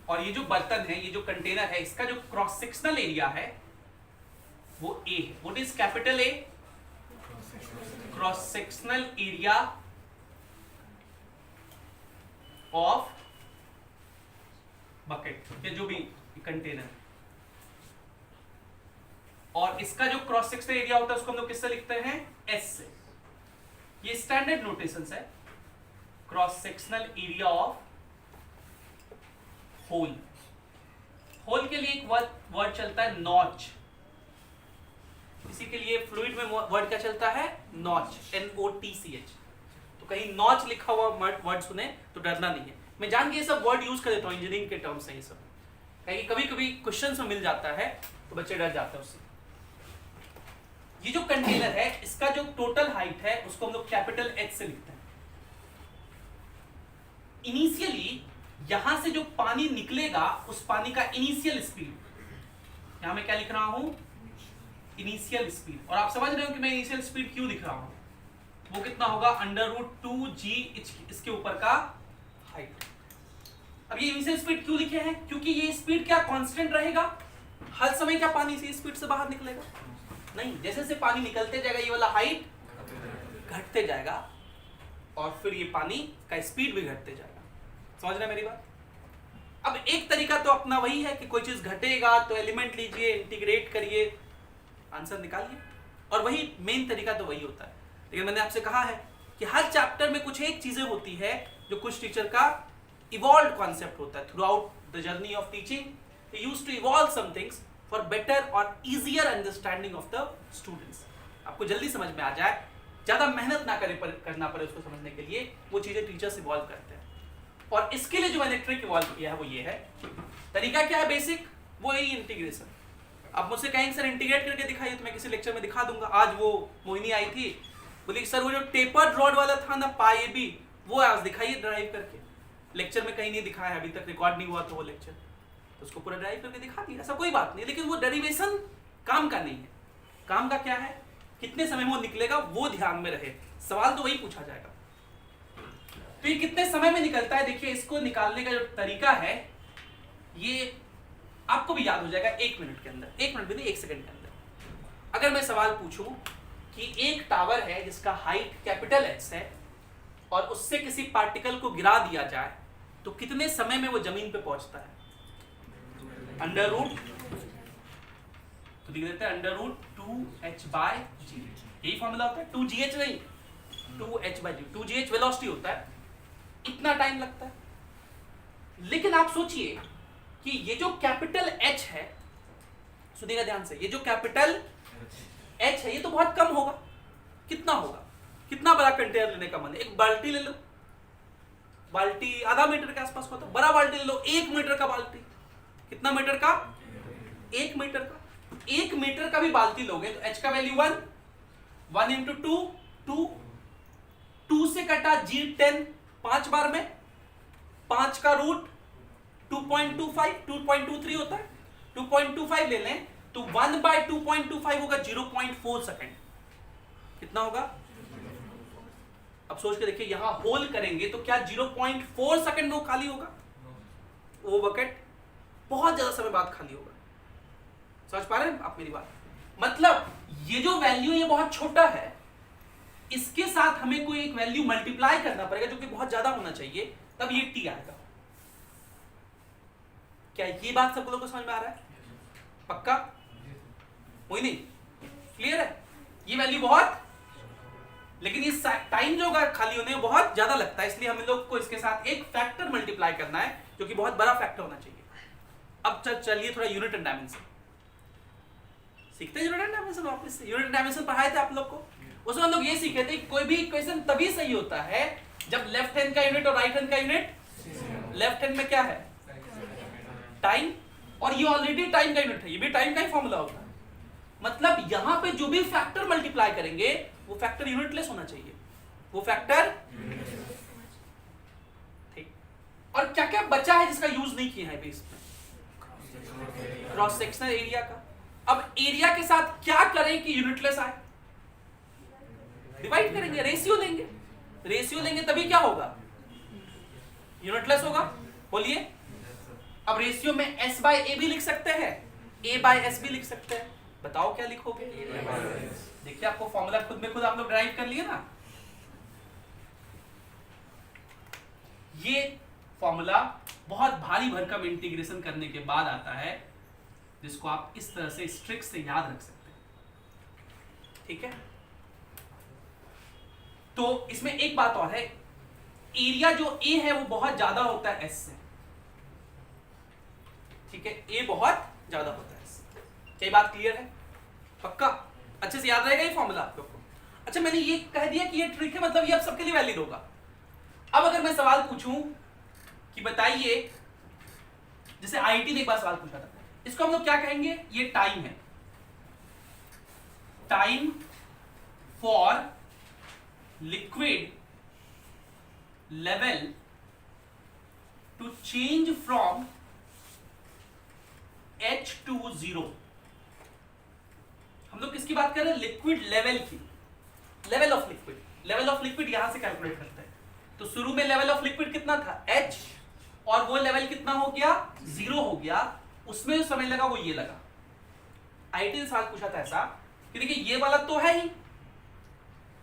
और ये जो बर्तन है, ये जो कंटेनर है, इसका जो क्रॉस सेक्शनल एरिया है वो A है। What is capital A? Cross sectional area of bucket, या जो भी कंटेनर। और इसका जो क्रॉस सेक्शनल एरिया होता है उसको हम लोग किससे लिखते हैं, S से। ये स्टैंडर्ड नोटेशंस है, cross sectional area of hole. Hole के लिए एक वर्ड चलता है नॉच, इसी के लिए फ्लूइड में वर्ड क्या चलता है, नॉच, NOTCH। तो कहीं नॉच लिखा हुआ वर्ड सुने तो डरना नहीं है। मैं जान के ये सब वर्ड यूज कर देता हूँ, इंजीनियरिंग के टर्म्स हैं ये सब, कहीं कभी कभी क्वेश्चन में मिल जाता है तो बच्चे डर जाते हैं उससे। ये जो कंटेनर है, इसका जो टोटल हाइट है उसको हम लोग कैपिटल H से लिखते हैं। इनिशियली यहां से जो पानी निकलेगा, उस पानी का इनिशियल स्पीड, यहां मैं क्या लिख रहा हूं, इनिशियल स्पीड। और आप समझ रहे हो कि मैं इनिशियल स्पीड क्यों लिख रहा हूं, वो कितना होगा, √2g इसके ऊपर का हाइट। अब ये इनिशियल स्पीड क्यों लिखे हैं, क्योंकि ये स्पीड क्या कांस्टेंट रहेगा, हर समय क्या पानी इसी स्पीड से बाहर निकलेगा? नहीं, जैसे जैसे पानी निकलते जाएगा ये वाला हाइट घटते जाएगा और फिर ये पानी का स्पीड भी घटते जाएगा। समझ रहे हैं मेरी बात? अब एक तरीका तो अपना वही है कि कोई चीज घटेगा तो एलिमेंट लीजिए, इंटीग्रेट करिए, आंसर निकालिए, और वही मेन तरीका तो वही होता है। लेकिन मैंने आपसे कहा है कि हर चैप्टर में कुछ एक चीजें होती है जो कुछ टीचर का इवॉल्व कॉन्सेप्ट होता है। Through out the journey of teaching he used to evolve some things for better or easier understanding of the students। आपको जल्दी समझ में आ जाए, ज्यादा मेहनत ना करना पड़े उसको समझने के लिए, वो चीजें टीचर्स इवॉल्व करते हैं। और इसके लिए जो मैंने ट्रिक इवॉल्व किया है वो ये है। तरीका क्या है? बेसिक वो यही इंटीग्रेशन। अब मुझसे कहेंगे सर इंटीग्रेट करके दिखाइए, तो मैं किसी लेक्चर में दिखा दूंगा। आज वो मोहिनी आई थी, बोली सर वो जो टेपर्ड रॉड वाला था ना पाई बी, वो आज दिखाइए ड्राइव करके। लेक्चर में कहीं नहीं दिखाया, अभी तक रिकॉर्ड नहीं हुआ तो वो लेक्चर, तो उसको पूरा ड्राइव करके दिखा दिया। ऐसा कोई बात नहीं, लेकिन वो डेरिवेशन काम का नहीं है। काम का क्या है? कितने समय में वो निकलेगा वो ध्यान में रहे। सवाल तो वही पूछा जाएगा। तो ये कितने समय में निकलता है, देखिए इसको निकालने का जो तरीका है ये आपको भी याद हो जाएगा 1 मिनट के अंदर। 1 मिनट भी नहीं, 1 सेकंड के अंदर। अगर मैं सवाल पूछूं कि एक टावर है जिसका हाइट कैपिटल H है और उससे किसी पार्टिकल को गिरा दिया जाए तो कितने समय में वो जमीन पे पहुंचता है? अंडर रूट, तो लिख देते हैं अंडर रूट 2h/g। यही फॉर्मूला होता है, 2gh नहीं, 2h/g। 2gh वेलोसिटी होता है, इतना टाइम लगता है। लेकिन आप सोचिए कि ये जो कैपिटल H है, सुनिएगा ध्यान से, ये जो कैपिटल H है ये तो बहुत कम होगा। कितना होगा? कितना बड़ा कंटेनर लेने का मन है? एक बाल्टी ले लो, बाल्टी आधा मीटर के आसपास होता है। बड़ा बाल्टी ले लो, 1 मीटर का बाल्टी। कितना मीटर का? 1 मीटर का। 1 मीटर का भी बाल्टी लोगे तो H का वैल्यू 1 इंटू 2, 2 से कटा G 10, 5 बार में 5 का रूट 2.25, 2.23 होता है। 2.25 ले लें तो 1/2.25 होगा 0.4 सेकेंड। कितना होगा? अब सोच के देखिए, यहां होल करेंगे तो क्या 0.4 सेकेंड में वो खाली होगा? वो बकेट बहुत ज्यादा समय बाद खाली होगा। समझ पा रहे हैं आप मेरी बात? मतलब ये जो वैल्यू ये बहुत छोटा है, इसके साथ हमें कोई एक वैल्यू मल्टीप्लाई करना पड़ेगा जो कि बहुत ज्यादा होना चाहिए, तब ये टी आएगा। क्या ये बात सब लोगों को समझ में आ रहा है? पक्का? कोई नहीं? क्लियर है? ये वैल्यू बहुत, लेकिन ये टाइम जो होगा खाली होने में बहुत ज्यादा लगता है, इसलिए हम लोग को इसके साथ एक फैक्टर मल्टीप्लाई करना है जो कि बहुत बड़ा फैक्टर होना चाहिए। अब चलिए थोड़ा यूनिट एंड डायमेंशन सीखते हैं। यूनिट एंड डायमेंशन वापस से, यूनिट एंड डायमेंशन पढ़ाए थे आप लोग को। उसमें हम लोग ये सीखे थे कोई भी इक्वेशन तभी सही होता है जब लेफ्ट हैंड का यूनिट और राइट हैंड का यूनिट, लेफ्ट हैंड में क्या है? टाइम, और ये ऑलरेडी टाइम का यूनिट है, ये भी टाइम का ही फॉर्मूला होता है। मतलब यहां पे जो भी फैक्टर मल्टीप्लाई करेंगे वो फैक्टर यूनिटलेस होना चाहिए, वो फैक्टर ठीक। और क्या क्या बचा है जिसका यूज नहीं किया है बेस में? क्रॉस सेक्शनल एरिया का। अब एरिया के साथ क्या करें कि यूनिटलेस आए? डिवाइड करेंगे, रेशियो लेंगे। रेशियो लेंगे तभी क्या होगा? यूनिटलेस होगा। बोलिए। अब रेशियो में S/A भी लिख सकते हैं, A/S भी लिख सकते हैं। बताओ क्या लिखोगे? देखिए आपको फॉर्मूला खुद में खुद आप लोग ड्राइव कर लिए ना। ये फॉर्मूला बहुत भारी भरकम इंटीग्रेशन करने के बाद आता है, जिसको आप इस तरह से इस ट्रिक से याद रख सकते हैं। ठीक है? तो इसमें एक बात और है, एरिया जो A है वो बहुत ज्यादा होता है S से। ठीक है? A बहुत ज्यादा होता है S से। क्या बात क्लियर है? पक्का? अच्छे से याद रहेगा ये फॉर्मूला आप लोग को? अच्छा, मैंने ये कह दिया कि ये ट्रिक है, मतलब ये अब सबके लिए वैलिड होगा। अब अगर मैं सवाल पूछूं कि बताइए, जैसे आईटी ने एक बार सवाल पूछा था, इसको हम लोग क्या कहेंगे? ये टाइम है, time for liquid level to change from H to 0। हम लोग किसकी बात कर रहे हैं? लिक्विड लेवल की। Level of liquid, level of liquid यहां से कैलकुलेट करते हैं। तो शुरू में लेवल ऑफ लिक्विड कितना था? H, और वो लेवल कितना हो गया? 0 हो गया। उसमें जो समय लगा वो ये लगा, आईआईटी ने सवाल पूछा था ऐसा कि देखिए ये वाला तो है ही,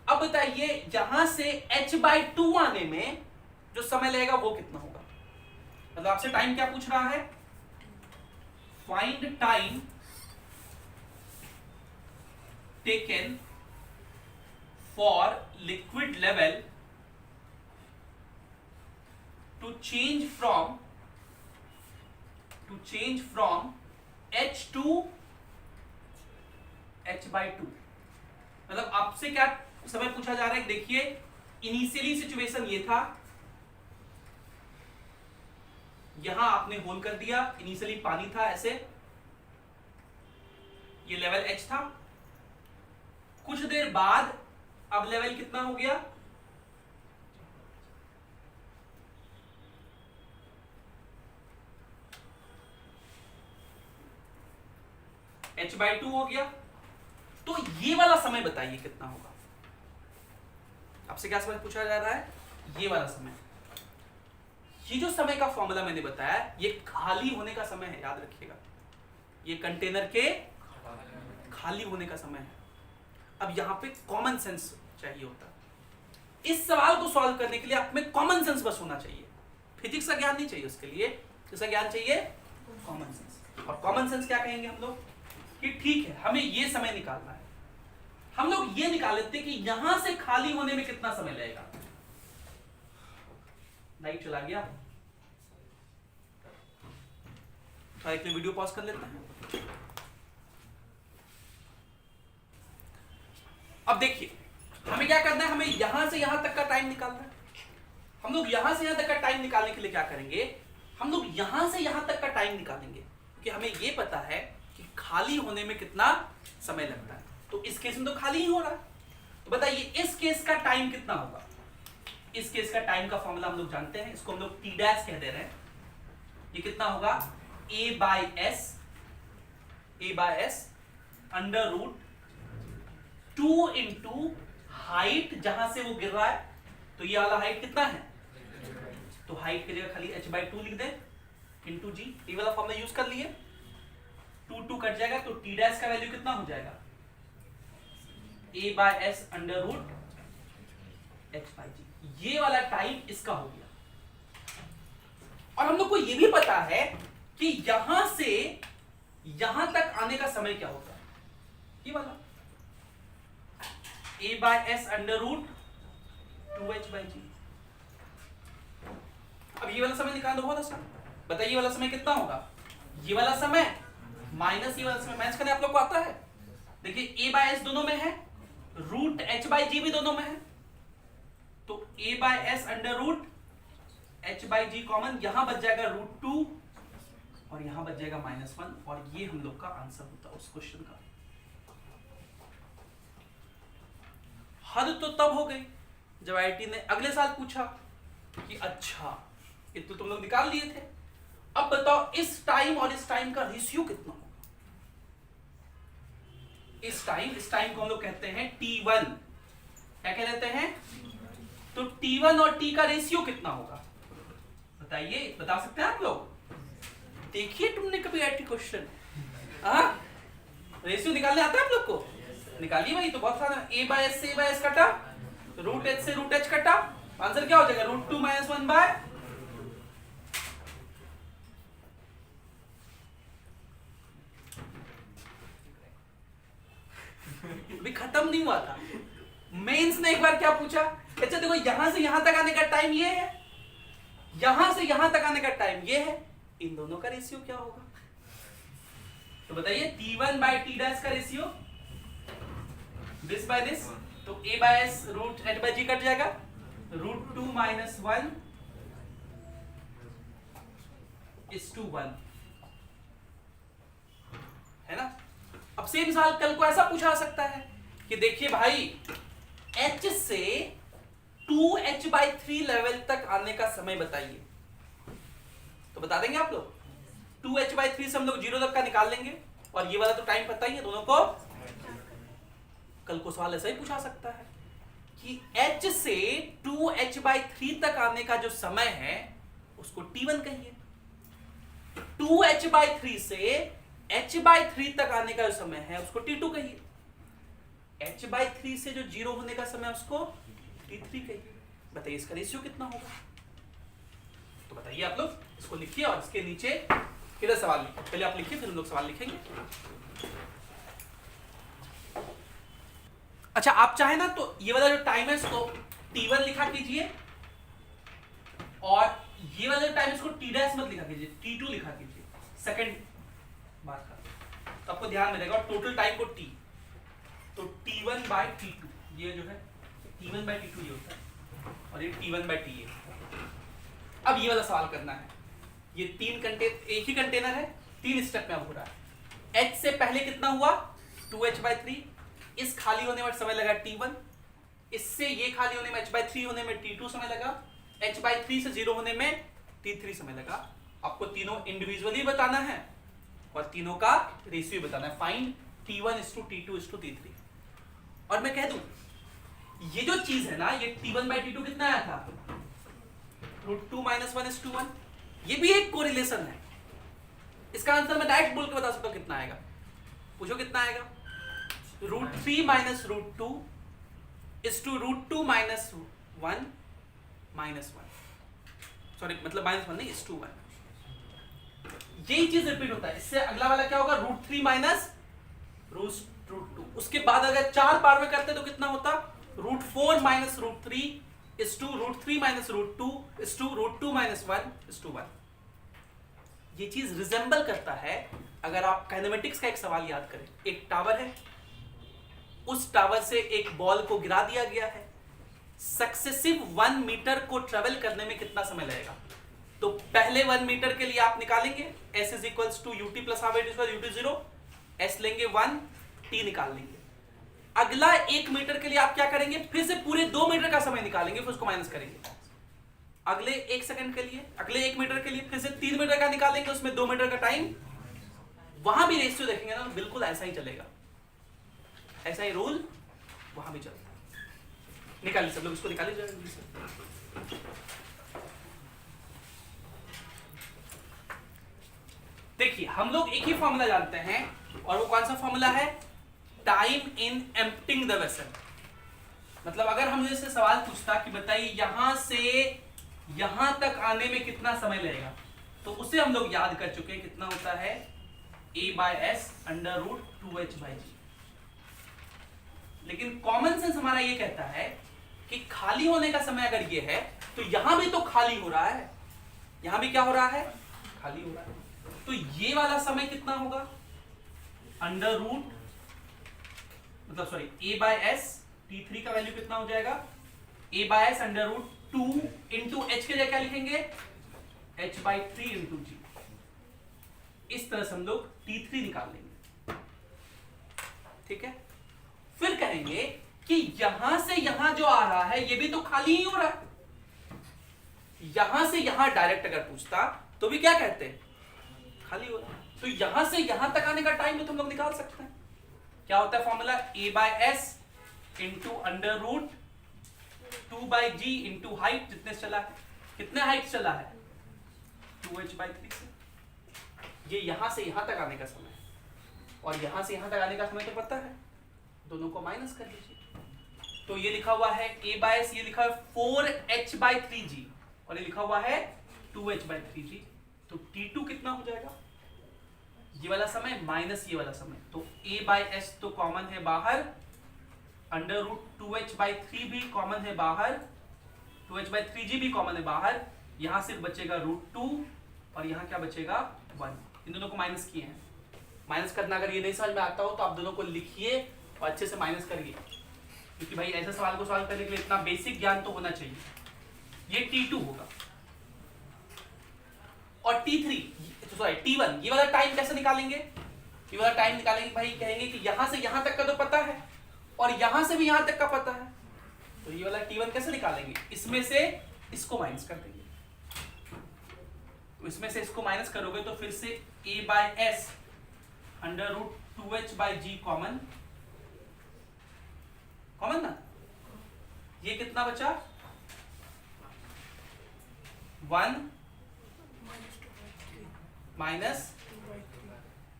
अब बताइए यहां से h/2 आने में जो समय लगेगा वो कितना होगा। मतलब आपसे टाइम क्या पूछ रहा है, find time taken for liquid level to change from h to h/2। मतलब आपसे क्या समय पूछा जा रहा है, देखिए इनिशियली सिचुएशन ये था, यहां आपने होल कर दिया, इनिशियली पानी था ऐसे, ये लेवल h था, कुछ देर बाद अब लेवल कितना हो गया, h/2 हो गया। तो ये वाला समय बताइए कितना होगा। आपसे क्या समय पूछा जा रहा है, ये वाला समय। ये जो समय का फॉर्मूला मैंने बताया, ये खाली होने का समय है, याद रखिएगा, ये कंटेनर के खाली होने का समय है। अब यहां पे कॉमन सेंस चाहिए होता है। इस सवाल को सॉल्व करने के लिए आप में कॉमन सेंस बस होना चाहिए, फिजिक्स का ज्ञान नहीं चाहिए उसके लिए, किसका ज्ञान चाहिए, कॉमन सेंस। और कॉमन सेंस क्या कहेंगे हम लोग कि ठीक है हमें ये समय निकालना है, हम लोग ये निकाल लेते हैं कि यहां से खाली होने में कितना समय लगेगा। लाइट चला गया, तो एक वीडियो पॉज कर लेते हैं। अब देखिए हमें क्या करना है, हमें यहां से यहां तक का टाइम निकालना है। हम लोग यहां से यहां तक का टाइम निकालने के लिए क्या करेंगे, हम लोग यहां से यहां तक का टाइम निकालेंगे, क्योंकि हमें यह पता है कि खाली होने में कितना समय लगता है। तो इस केस में तो खाली ही हो रहा है, तो बताइए इस केस का टाइम कितना होगा। इस केस का टाइम का फॉर्मूला हम लोग जानते हैं, इसको हम लोग T' कह दे रहे हैं। ये कितना होगा, A/S under root 2 into height, जहां से वो गिर रहा है, तो ये वाला हाइट कितना है, तो हाइट की जगह खाली h/2 लिख दे इंटू जी। ये वाला फॉर्मूला यूज कर लिए, 2 कट जाएगा, तो T' का वैल्यू कितना हो जाएगा, A/S अंडर रूट h/g। ये वाला टाइम इसका हो गया। और हम लोग को ये भी पता है कि यहां से यहां तक आने का समय क्या होता है, ये वाला A/S अंडर रूट 2h/g। अब ये वाला समय निकाल दो, बहुत आसान। बताइए ये वाला समय कितना होगा, ये वाला समय माइनस ये वाला समय, मैच करने आप लोग को आता है। देखिए A/S दोनों में है, रूट h/g भी दोनों में है, तो A/S under root h/g common, यहां बच जाएगा √2 और यहां बच जाएगा -1, और ये हम लोग का आंसर होता है उस क्वेश्चन का। हद तो तब हो गई जब आईआईटी ने अगले साल पूछा कि अच्छा ये तो तुम लोग निकाल लिए थे, अब बताओ इस टाइम और इस टाइम का रेशियो कितना होगा। इस टाइम को हम लोग कहते हैं T1, क्या कह लेते हैं, तो T1 और T का रेशियो कितना होगा बताइए, बता सकते हैं आप लोग। देखिए तुमने कभी आईआईटी क्वेश्चन, रेशियो निकालने आता है आप लोग को, निकालिए भाई। तो बहुत सारा A/S से A/S कटा, रूट h से रूट h कटा, आंसर क्या हो जाएगा, √2 - 1 बाय, भी खत्म नहीं हुआ था। मेंस ने एक बार क्या पूछा, अच्छा देखो यहां से यहां तक आने का टाइम ये है, यहां से यहां तक आने का टाइम ये है, इन दोनों का रेशियो क्या होगा। तो बताइए T1 बाय T' का रेशियो, दिस बाय दिस, तो A/S रूट h/g कट जाएगा, √2 - 1 1 है ना। अब सेम सवाल कल को ऐसा पूछा सकता है कि देखिए भाई h से 2h/3 लेवल तक आने का समय बताइए, तो बता देंगे आप लोग। 2h/3 से हम लोग 0 तक का निकाल लेंगे, और ये वाला तो टाइम पता ही है दोनों को। कल को सवाल ऐसा ही पूछा सकता है कि h से 2h/3 तक आने का जो समय है उसको T1 कहिए। 2h/3 से h/3 तक आने का जो समय है उसको t2 कहिए, h/3 से जो 0 होने का समय उसको t3 कहिए। बताइए इसका रेशियो कितना होगा? तो बताइए आप लोग, इसको लिखिए और इसके नीचे किधर सवाल लिखिए। पहले आप लिखिए फिर हम लोग सवाल लिखेंगे। अच्छा, आप चाहे ना तो ये वाला जो टाइम है इसको t1 लिखा कीजिए और ये वाला जो टाइम इसको t' मत लिखा कीजिए, t2 लिखा कीजिए सेकंड बार का, तो आपको ध्यान में रहेगा। और टोटल टाइम को t, तो t1/t2 ये जो है t1/t2 ये होता है और ये t1/t है। अब ये वाला सवाल करना है। ये एक ही कंटेनर है, 3 स्टेप में अब हो रहा है। h से पहले कितना हुआ 2h/3, इस खाली होने में समय लगा t1, इससे ये खाली होने में h/3 होने में t2 समय लगा, h/3 से 0 होने में t3 समय लगा। आपको तीनों इंडिविजुअली बताना है और तीनों का रेशियो बताना है। Find t1:t2:t3। और मैं कह दूं ये जो चीज है ना, ये t1/t2 कितना आया था, √2 - 1:1। ये भी एक कोरिलेशन है। इसका आंसर मैं डायरेक्ट बोल के बता सकता हूं कितना आएगा। पूछो कितना आएगा? √3 - √2 √2 - 1 -1। सॉरी, मतलब -1 नहीं, √1। यही चीज रिपीट होता है। इससे अगला वाला क्या होगा, √3 - √2। उसके बाद अगर 4 बार में करते तो कितना होता, √4 - √3 √3 - √2 √2 - 1:1। ये चीज रिजेंबल करता है। अगर आप काइनेमेटिक्स का एक सवाल याद करें, एक टावर है, उस टावर से एक बॉल को गिरा दिया गया है, सक्सेसिव 1 मीटर को ट्रेवल करने में कितना समय लगेगा? तो पहले 1 मीटर के लिए आप निकालेंगे s = ut + half ut 0, s लेंगे 1, t निकाल लेंगे। अगला 1 मीटर के लिए आप क्या करेंगे, फिर से पूरे 2 मीटर का समय निकालेंगे, फिर उसको माइनस करेंगे। अगले 1 सेकंड के लिए, अगले 1 मीटर के लिए फिर से 3 मीटर का निकालेंगे, उसमें 2 मीटर का टाइम। वहां भी रेशियो देखेंगे ना, बिल्कुल ऐसा ही चलेगा, ऐसा ही रूल वहां भी चलता है। निकालिए सब लोग, इसको निकालिए जल्दी से। देखिए हम लोग एक ही फॉर्मूला जानते हैं, और वो कौन सा फॉर्मूला है, time in emptying the vessel. मतलब अगर हमसे से सवाल पूछता कि बताइए यहां से यहां तक आने में कितना समय लगेगा, तो उसे हम लोग याद कर चुके हैं, कितना होता है a/s √2h/g। लेकिन कॉमन सेंस हमारा ये कहता है कि खाली होने का समय अगर ये है, तो यहां भी तो खाली हो रहा है, यहां भी क्या हो रहा है, खाली हो रहा है। तो ये वाला समय कितना होगा, a/s t3 का वैल्यू कितना हो जाएगा, a/s √2 इंटू h के जगह क्या लिखेंगे, h/3 इंटू g। इस तरह से हम लोग t3 निकाल लेंगे। ठीक है, फिर कहेंगे कि यहां से यहां जो आ रहा है ये भी तो खाली ही हो रहा है। यहां से यहां डायरेक्ट अगर पूछता तो भी क्या कहते हैं, खाली हो रहा है। तो यहां से यहां तक आने का टाइम तो हम लोग निकाल सकते हैं। क्या होता है formula, a/s into √2/g into height, जितने चला है, कितने हाइट चला है, 2h/3 से। ये यहां से यहां तक आने का समय है, और यहां से यहां तक आने का समय तो पता है, दोनों को माइनस कर लीजिए। तो ये लिखा हुआ है a/s, ये लिखा है 4h/3g, और ये लिखा हुआ है 2h/3g। तो t2 कितना हो जाएगा, ये वाला समय माइनस ये वाला समय। तो a/s तो कॉमन है बाहर, √2h/3 भी कॉमन है बाहर, 2h/3g भी कॉमन है बाहर। यहां सिर्फ बचेगा √2 और यहां क्या बचेगा 1। इन दोनों को माइनस किए हैं। माइनस करना अगर ये नहीं समझ में आता हो तो आप दोनों को लिखिए और अच्छे से माइनस करिए, क्योंकि भाई ऐसे सवाल को सॉल्व करने के लिए इतना बेसिक ज्ञान तो होना चाहिए। ये t2 होगा, और t1, ये वाला टाइम कैसे निकालेंगे, ये वाला टाइम निकालेंगे भाई, कहेंगे कि यहां से यहां तक का तो पता है और यहां से भी यहां तक का पता है, तो ये वाला t1 कैसे निकालेंगे, इसमें से इसको माइनस कर देंगे। तो इसमें से इसको माइनस करोगे तो फिर से a/s √2h/g कॉमन ना, ये कितना बचा 1 माइनस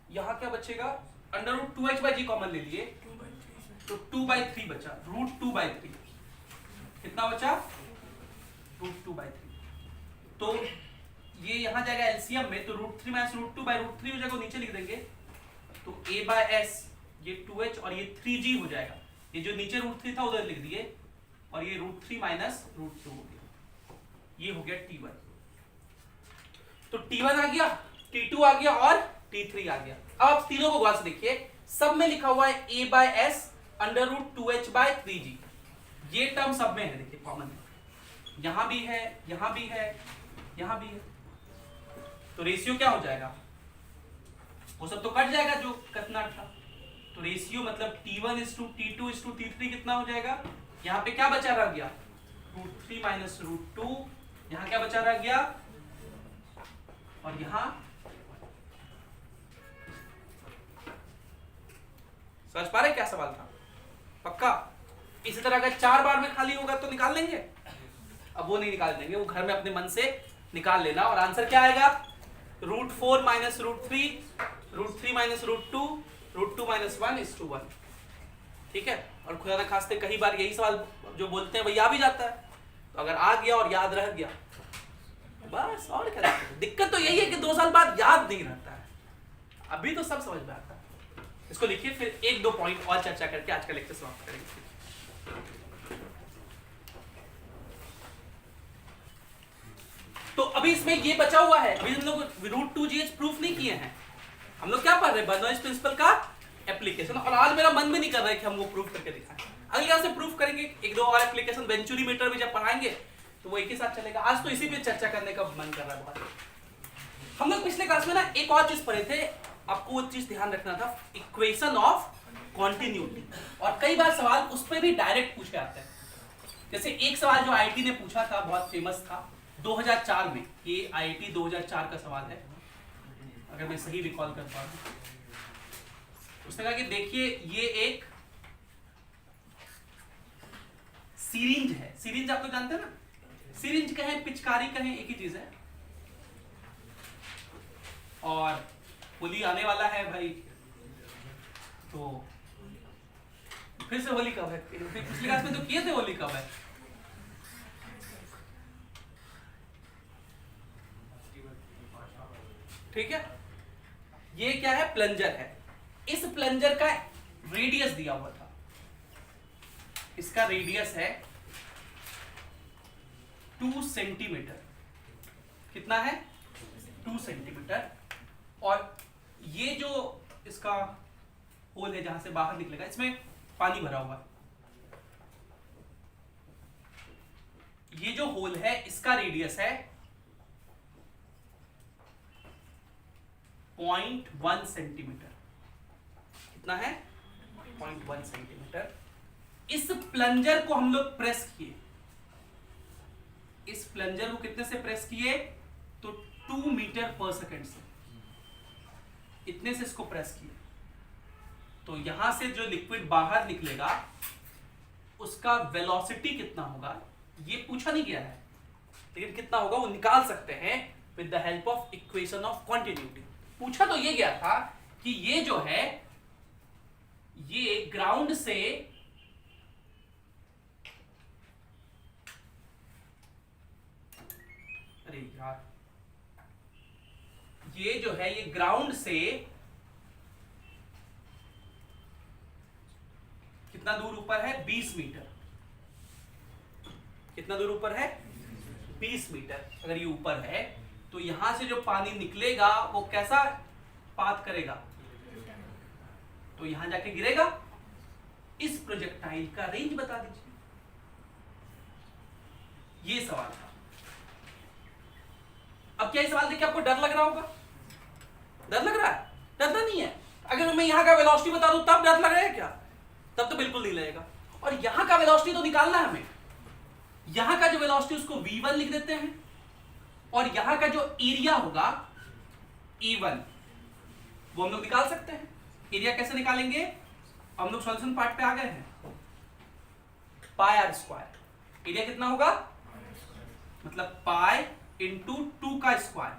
यहाँ क्या बचेगा, अंडर रूट 2h/g कॉमन ले लिए तो 2/3 बचा, रूट 2/3 कितना बचा, रूट 2/3। तो ये यहाँ जाएगा एलसीएम में, तो रूट 3 माइनस रूट 2/√3 हो जाएगा, नीचे लिख देंगे तो a/s ये 2h और ये 3g हो जाएगा। ये जो नीचे रूट 3 था उधर लिख दिए और ये रूट 3 माइनस रूट 2 हो गया, ये हो गया T1। तो T1 आ गया, T2 आ गया और T3 आ गया। अब आप तीनों को गौर से देखिए, सब में लिखा हुआ है a/s अंडर रूट 2h/3g, ये टर्म सब में है, देखिए कॉमन है, यहां भी है, यहां भी है, यहां भी है। तो रेशियो क्या हो जाएगा, वो सब तो कट जाएगा जो कटना था। तो रेशियो मतलब T1:T2:T3 कितना हो जाएगा, यहाँ पे क्या बचा रह गया, रूट 3 माइनस रूट 2, यहाँ क्या बचा रह गया, और यहाँ समझ पा रहे क्या सवाल था, पक्का। इसी तरह अगर 4 बार में खाली होगा तो निकाल लेंगे, अब वो नहीं निकाल देंगे, वो घर में अपने मन से निकाल लेना। और आंसर क्या आएगा, root 4 minus root 3, root 3 minus root 2, root 2 minus 1:1। ठीक है, और खुदा ना खास्ते कई बार यही सवाल जो बोलते हैं वही आ भी जाता है, तो अगर आ गया और याद रह गया बस, और क्या दिक्कत तो यही है कि 2 साल बाद याद नहीं रहता है, अभी तो सब समझ में आता है। इसको लिखिए, फिर 1-2 पॉइंट और चर्चा करके आज का लेक्चर समाप्त करेंगे। तो अभी इसमें ये बचा हुआ है, अभी हम लोग रूट 2gh प्रूफ नहीं किए हैं, हम लोग क्या पढ़ रहे हैं, बर्नौलीज प्रिंसिपल का एप्लीकेशन। और आज मेरा मन भी नहीं कर रहा है कि हम वो प्रूफ करके दिखाएं, अगली क्लास से प्रूफ करेंगे, 1-2 और एप्लीकेशन वेंचुरी मीटर भी जब पढ़ाएंगे तो वो एक ही साथ चलेगा। आज तो इसी पे चर्चा करने का मन कर रहा है बहुत। हम लोग पिछले क्लास में ना एक और चीज पढ़े थे, आपको वो चीज ध्यान रखना था, इक्वेशन ऑफ कॉन्टिन्यूटी। और कई बार सवाल उस पर भी डायरेक्ट पूछे आते हैं, जैसे एक सवाल जो आईआईटी ने पूछा था, बहुत फेमस था 2004 में, ये आईआईटी 2004 का सवाल है अगर मैं सही रिकॉल कर पा रहा हूं। उसने कहा कि देखिए ये एक सिरिंज है, सिरिंज आप तो जानते हैं ना, सिरिंज कहें पिचकारी कहें एक ही चीज है, और होली आने वाला है भाई, तो फिर से होली कब है, पिछली क्लास में तो किए थे होली कब है, ठीक है। ये क्या है, प्लंजर है, इस प्लंजर का रेडियस दिया हुआ था, इसका रेडियस है 2 सेंटीमीटर, कितना है 2 सेंटीमीटर। और ये जो इसका होल है जहां से बाहर निकलेगा, इसमें पानी भरा हुआ है, ये जो होल है इसका रेडियस है 0.1 सेंटीमीटर, कितना है 0.1 सेंटीमीटर। इस प्लंजर को हम लोग प्रेस किए, इस प्लंजर को कितने से प्रेस किए, तो 2 मीटर पर सेकेंड से, इतने से इसको प्रेस किए, तो यहां से जो लिक्विड बाहर निकलेगा उसका वेलोसिटी कितना होगा ये पूछा नहीं गया है, लेकिन कितना होगा वो निकाल सकते हैं with the help of equation of continuity. पूछा तो ये गया था कि ये जो है ये ग्राउंड से अरे यार ये जो है ये ग्राउंड से कितना दूर ऊपर है, 20 मीटर, कितना दूर ऊपर है 20 मीटर। अगर ये ऊपर है तो यहां से जो पानी निकलेगा वो कैसा पाथ करेगा, तो यहां जाके गिरेगा। इस प्रोजेक्टाइल का रेंज बता दीजिए, ये सवाल था। अब क्या ये सवाल देख के आपको डर लग रहा होगा, डर लग रहा है, डरना नहीं है। अगर मैं यहां का वेलोसिटी बता दूं तब डर लग रहा है क्या, तब तो बिल्कुल नहीं लगेगा। और यहां का वेलोसिटी तो निकालना है हमें, यहां का जो वेलोसिटी उसको v1 लिख देते हैं, और यहां का जो एरिया होगा E1 वो हम लोग निकाल सकते हैं। एरिया कैसे निकालेंगे, हम लोग सॉल्यूशन पार्ट पे आ गए हैं, पाई आर स्क्वायर। एरिया कितना होगा, मतलब पाई इंटू 2 का स्क्वायर।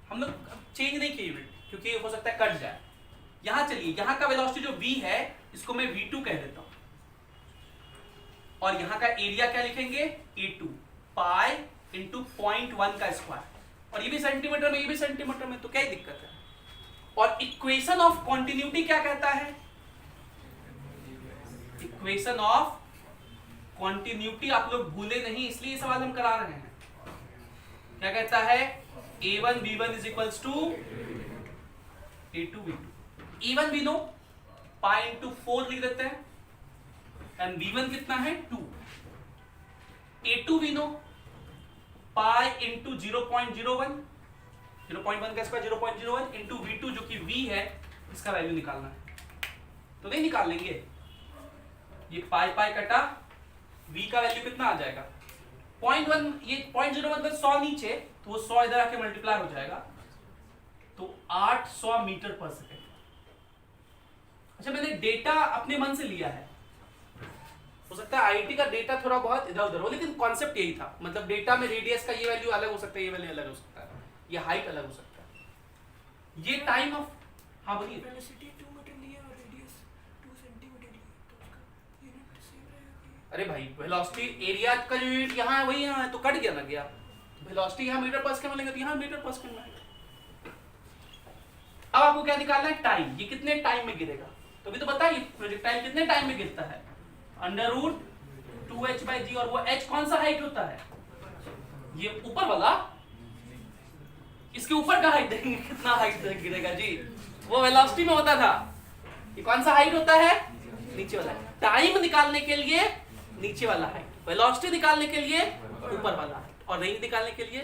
हम लोग चेंज नहीं किए यूनिट, क्योंकि हो सकता है कट जाए। यहां चलिए, यहां का वेलोसिटी जो v है इसको मैं v2 कह देता हूं, और यहां का एरिया क्या लिखेंगे, a2 पाई इंटू 0.1 का स्क्वायर, और ये भी सेंटीमीटर में, ये भी सेंटीमीटर में, तो क्या ही दिक्कत है। और इक्वेशन ऑफ कॉन्टिन्यूटी क्या कहता है, इक्वेशन ऑफ कॉन्टिन्यूटी आप लोग भूले नहीं, इसलिए सवाल हम करा रहे हैं। क्या कहता है, a1 b1 is equals to a2 b2। a1 भी नो, पाई इंटू 4 लिख देते हैं, एंड b1 कितना है 2। a2 भी नो, पाई इंटू 0.01, 0.1 का स्क्वायर 0.01 इंटू v2 जो कि v है, इसका वैल्यू निकालना है, तो नहीं निकाल लेंगे, ये पाई पाई कटा, v का वैल्यू कितना आ जाएगा 0.1, ये 0.01 पर 100 नीचे, तो वो 100 इधर आके मल्टीप्लाई हो जाएगा, तो 800 मीटर पर सेकेंड। अच्छा, मैंने डेटा अपने मन से लिया है, हो सकता है आईआईटी का डेटा थोड़ा बहुत इधर उधर हो, लेकिन कॉन्सेप्ट यही था। मतलब डेटा में रेडियस का ये वैल्यू अलग हो सकता है, ये वैल्यू अलग हो सकता है, ये हाइट अलग हो सकता है, ये टाइम ऑफ, हाँ बोलिए। वेलोसिटी 2 मीटर लिए और रेडियस 2 सेंटीमीटर लिए, तो उसका यूनिट सेम रहेगा। अरे भाई, वेलोसिटी एरिया का जो यूनिट यहाँ है वही यहाँ है, तो कट गया ना गया। वेलोसिटी यहाँ मीटर पर सेकंड में लेंगे तो यहाँ मीटर पर सेकंड में आएगा। अब आपको क्या निकालना है, टाइम, ये कितने टाइम में गिरेगा, तो अभी तो बताइए प्रोजेक्टाइल कितने टाइम में गिरता है, √2h/g, और वो h कौन सा हाइट होता है, ये ऊपर वाला, इसके ऊपर का हाइट देंगे, कितना हाइट गिरेगा जी, वो वेलोसिटी में होता था, ये कौन सा हाइट होता है, नीचे वाला। टाइम निकालने के लिए नीचे वाला हाइट, वेलोसिटी निकालने के लिए ऊपर वाला हाइट, और रेंज निकालने के लिए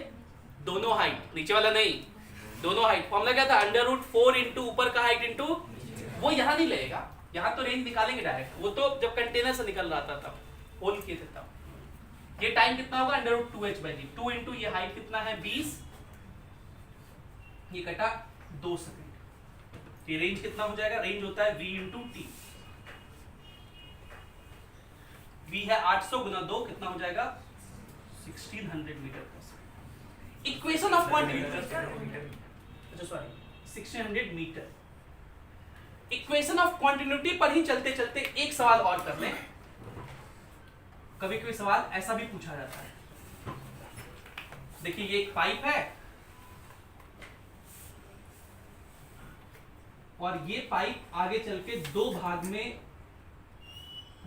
दोनों हाइट, नीचे वाला नहीं, दोनों हाइट। फॉर्मूला क्या था, √4 इंटू ऊपर का हाइट इंटू, वो यहां नहीं लगेगा, यहां तो रेंज निकालेंगे डायरेक्ट, वो तो जब कंटेनर से निकल रहा था तब होल किए थे तब। ये टाइम कितना होगा, √2h/g, 2 इंटू ये हाइट कितना है 20, ये कटा 2 सेकंड, ये रेंज कितना हो जाएगा, रेंज होता है v इंटू टी, v है 800 गुना 2, कितना हो जाएगा 1600 metre per second. Equation of quantity, अच्छा sorry 1600 metre. Equation of continuity पर ही चलते चलते एक सवाल और कर लें। कभी कभी सवाल ऐसा भी पूछा जाता है, देखिए ये एक पाइप है और ये पाइप आगे चल के 2 भाग में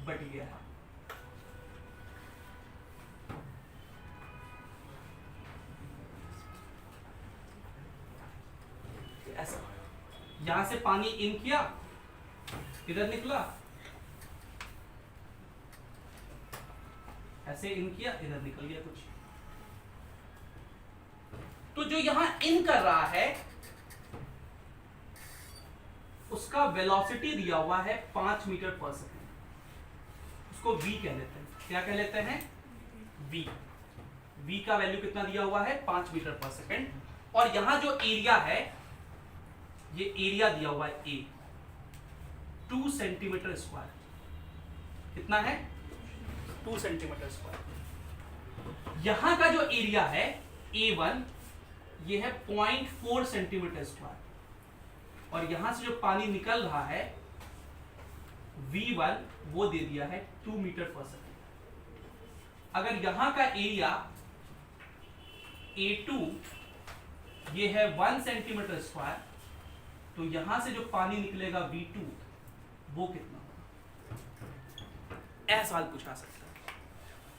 बट गया है, ऐसा, यहां से पानी इन किया, इधर निकला, ऐसे इन किया, इधर निकल गया कुछ। तो जो यहां इन कर रहा है उसका वेलोसिटी दिया हुआ है 5 मीटर पर सेकेंड, उसको v कह लेते हैं। क्या कह लेते हैं, v। v का वैल्यू कितना दिया हुआ है 5 मीटर पर सेकेंड, और यहां जो एरिया है, ये एरिया दिया हुआ है a, 2 सेंटीमीटर स्क्वायर, कितना है 2 सेंटीमीटर स्क्वायर। यहां का जो एरिया है a1, ये है 0.4 सेंटीमीटर स्क्वायर, और यहां से जो पानी निकल रहा है v1, वो दे दिया है 2 मीटर पर सेकेंड। अगर यहां का एरिया a2 ये है 1 सेंटीमीटर स्क्वायर, तो यहां से जो पानी निकलेगा v2, वो कितना होगा, ऐसा सवाल पूछा सकता है।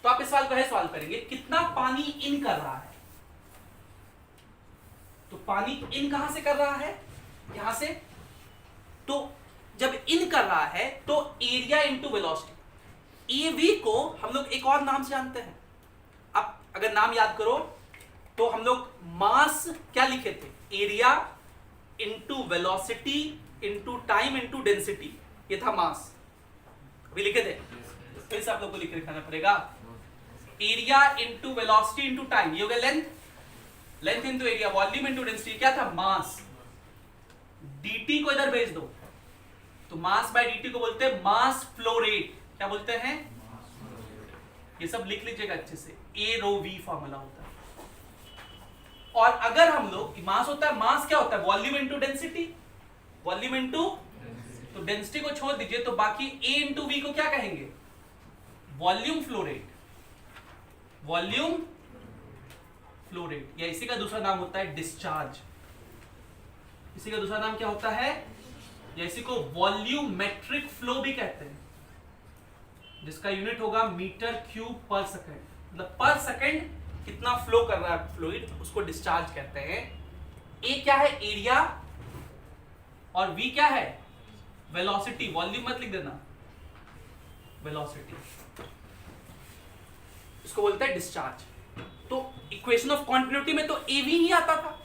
तो आप इस सवाल को ऐसे सवाल करेंगे, कितना पानी इन कर रहा है, तो पानी इन कहां से कर रहा है, यहां से, तो जब इन कर रहा है तो एरिया इंटू वेलोसिटी, एवी को हम लोग एक और नाम से जानते हैं। अब अगर नाम याद करो तो हम लोग मास क्या लिखे थे, area into velocity into time into density, ये था मास, अभी लिखे थे, फिर से आप लोग को लिख के दिखाना पड़ेगा। Area into velocity into time, ये हो गया length, length into area, volume into density, क्या था मास। dt को इधर भेज दो, तो मास बाय dt को बोलते हैं मास फ्लो रेट, क्या बोलते हैं, ये सब लिख लीजिएगा अच्छे से, a rho v फॉर्मूला होता है। और अगर हम लोग मास होता है, मास क्या होता है, volume into density, volume into, तो डेंसिटी को छोड़ दीजिए तो बाकी A इंटू V को क्या कहेंगे, volume flow rate, volume flow rate, या इसी का दूसरा नाम होता है डिस्चार्ज। इसी का दूसरा नाम क्या होता है, या इसी को वॉल्यूमेट्रिक फ्लो भी कहते हैं, जिसका यूनिट होगा मीटर क्यूब पर सेकंड। मतलब पर सेकंड कितना फ्लो कर रहा है फ्लूइड, उसको डिस्चार्ज कहते हैं। ए क्या है, एरिया, और वी क्या है, वेलोसिटी। वॉल्यूम मत लिख देना, वेलोसिटी, इसको बोलते हैं डिस्चार्ज। तो इक्वेशन ऑफ कॉन्टिन्यूटी में तो एवी ही आता था,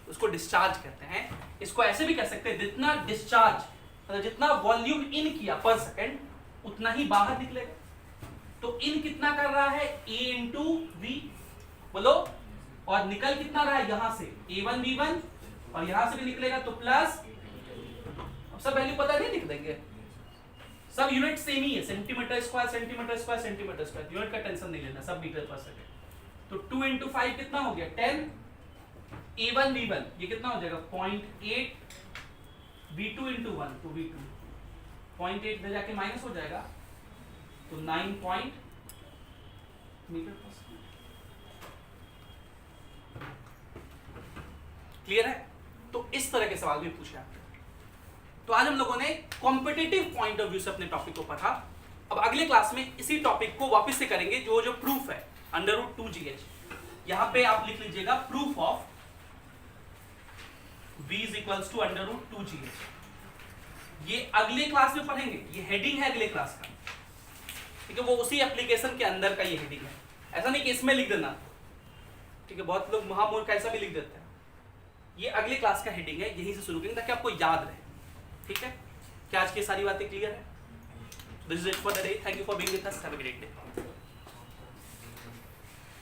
उसको डिस्चार्ज कहते हैं। इसको ऐसे भी कह सकते हैं, जितना डिस्चार्ज मतलब जितना वॉल्यूम इन किया पर सेकंड उतना ही बाहर निकलेगा। तो इन कितना कर रहा है, ए इंटू वी, बोलो, और निकल कितना रहा है यहां से, A1 V1, और यहां से भी निकलेगा तो प्लस, अब सब वैल्यू पता नहीं, लिख देंगे, सब यूनिट सेम ही है, centimetre square centimetre square centimetre square, unit का टेंशन नहीं लेना, सब मीटर पर सेकंड। तो 2 इंटू 5 कितना हो गया, 10, A1 V1 ये कितना हो जाएगा 0.8, V2 इंटू 1 तो V2 0.8 में जाके माइनस हो जाएगा तो 9 point metre per second. Clear है? तो इस तरह के सवाल भी पूछे आपको। तो आज हम लोगों ने कॉम्पिटिटिव पॉइंट ऑफ व्यू से अपने टॉपिक को पढ़ा। अब अगले क्लास में इसी टॉपिक को वापस से करेंगे, जो प्रूफ है √2gh। यहां पे आप लिख लीजिएगा proof of v is equals to √2gh। ये अगले क्लास में पढ़ेंगे, ये हेडिंग है अगले क्लास का, ठीक है, वो उसी एप्लीकेशन के अंदर का ये हेडिंग है, ऐसा नहीं कि इसमें लिख देना, ठीक है, बहुत लोग महामूर्ख ऐसा भी लिख देते हैं। ये अगले क्लास का हेडिंग है, यहीं से शुरू करेंगे ताकि आपको याद रहे, ठीक है। क्या आज की सारी बातें क्लियर है? This is it for the day, thank you for being with us, have a great day.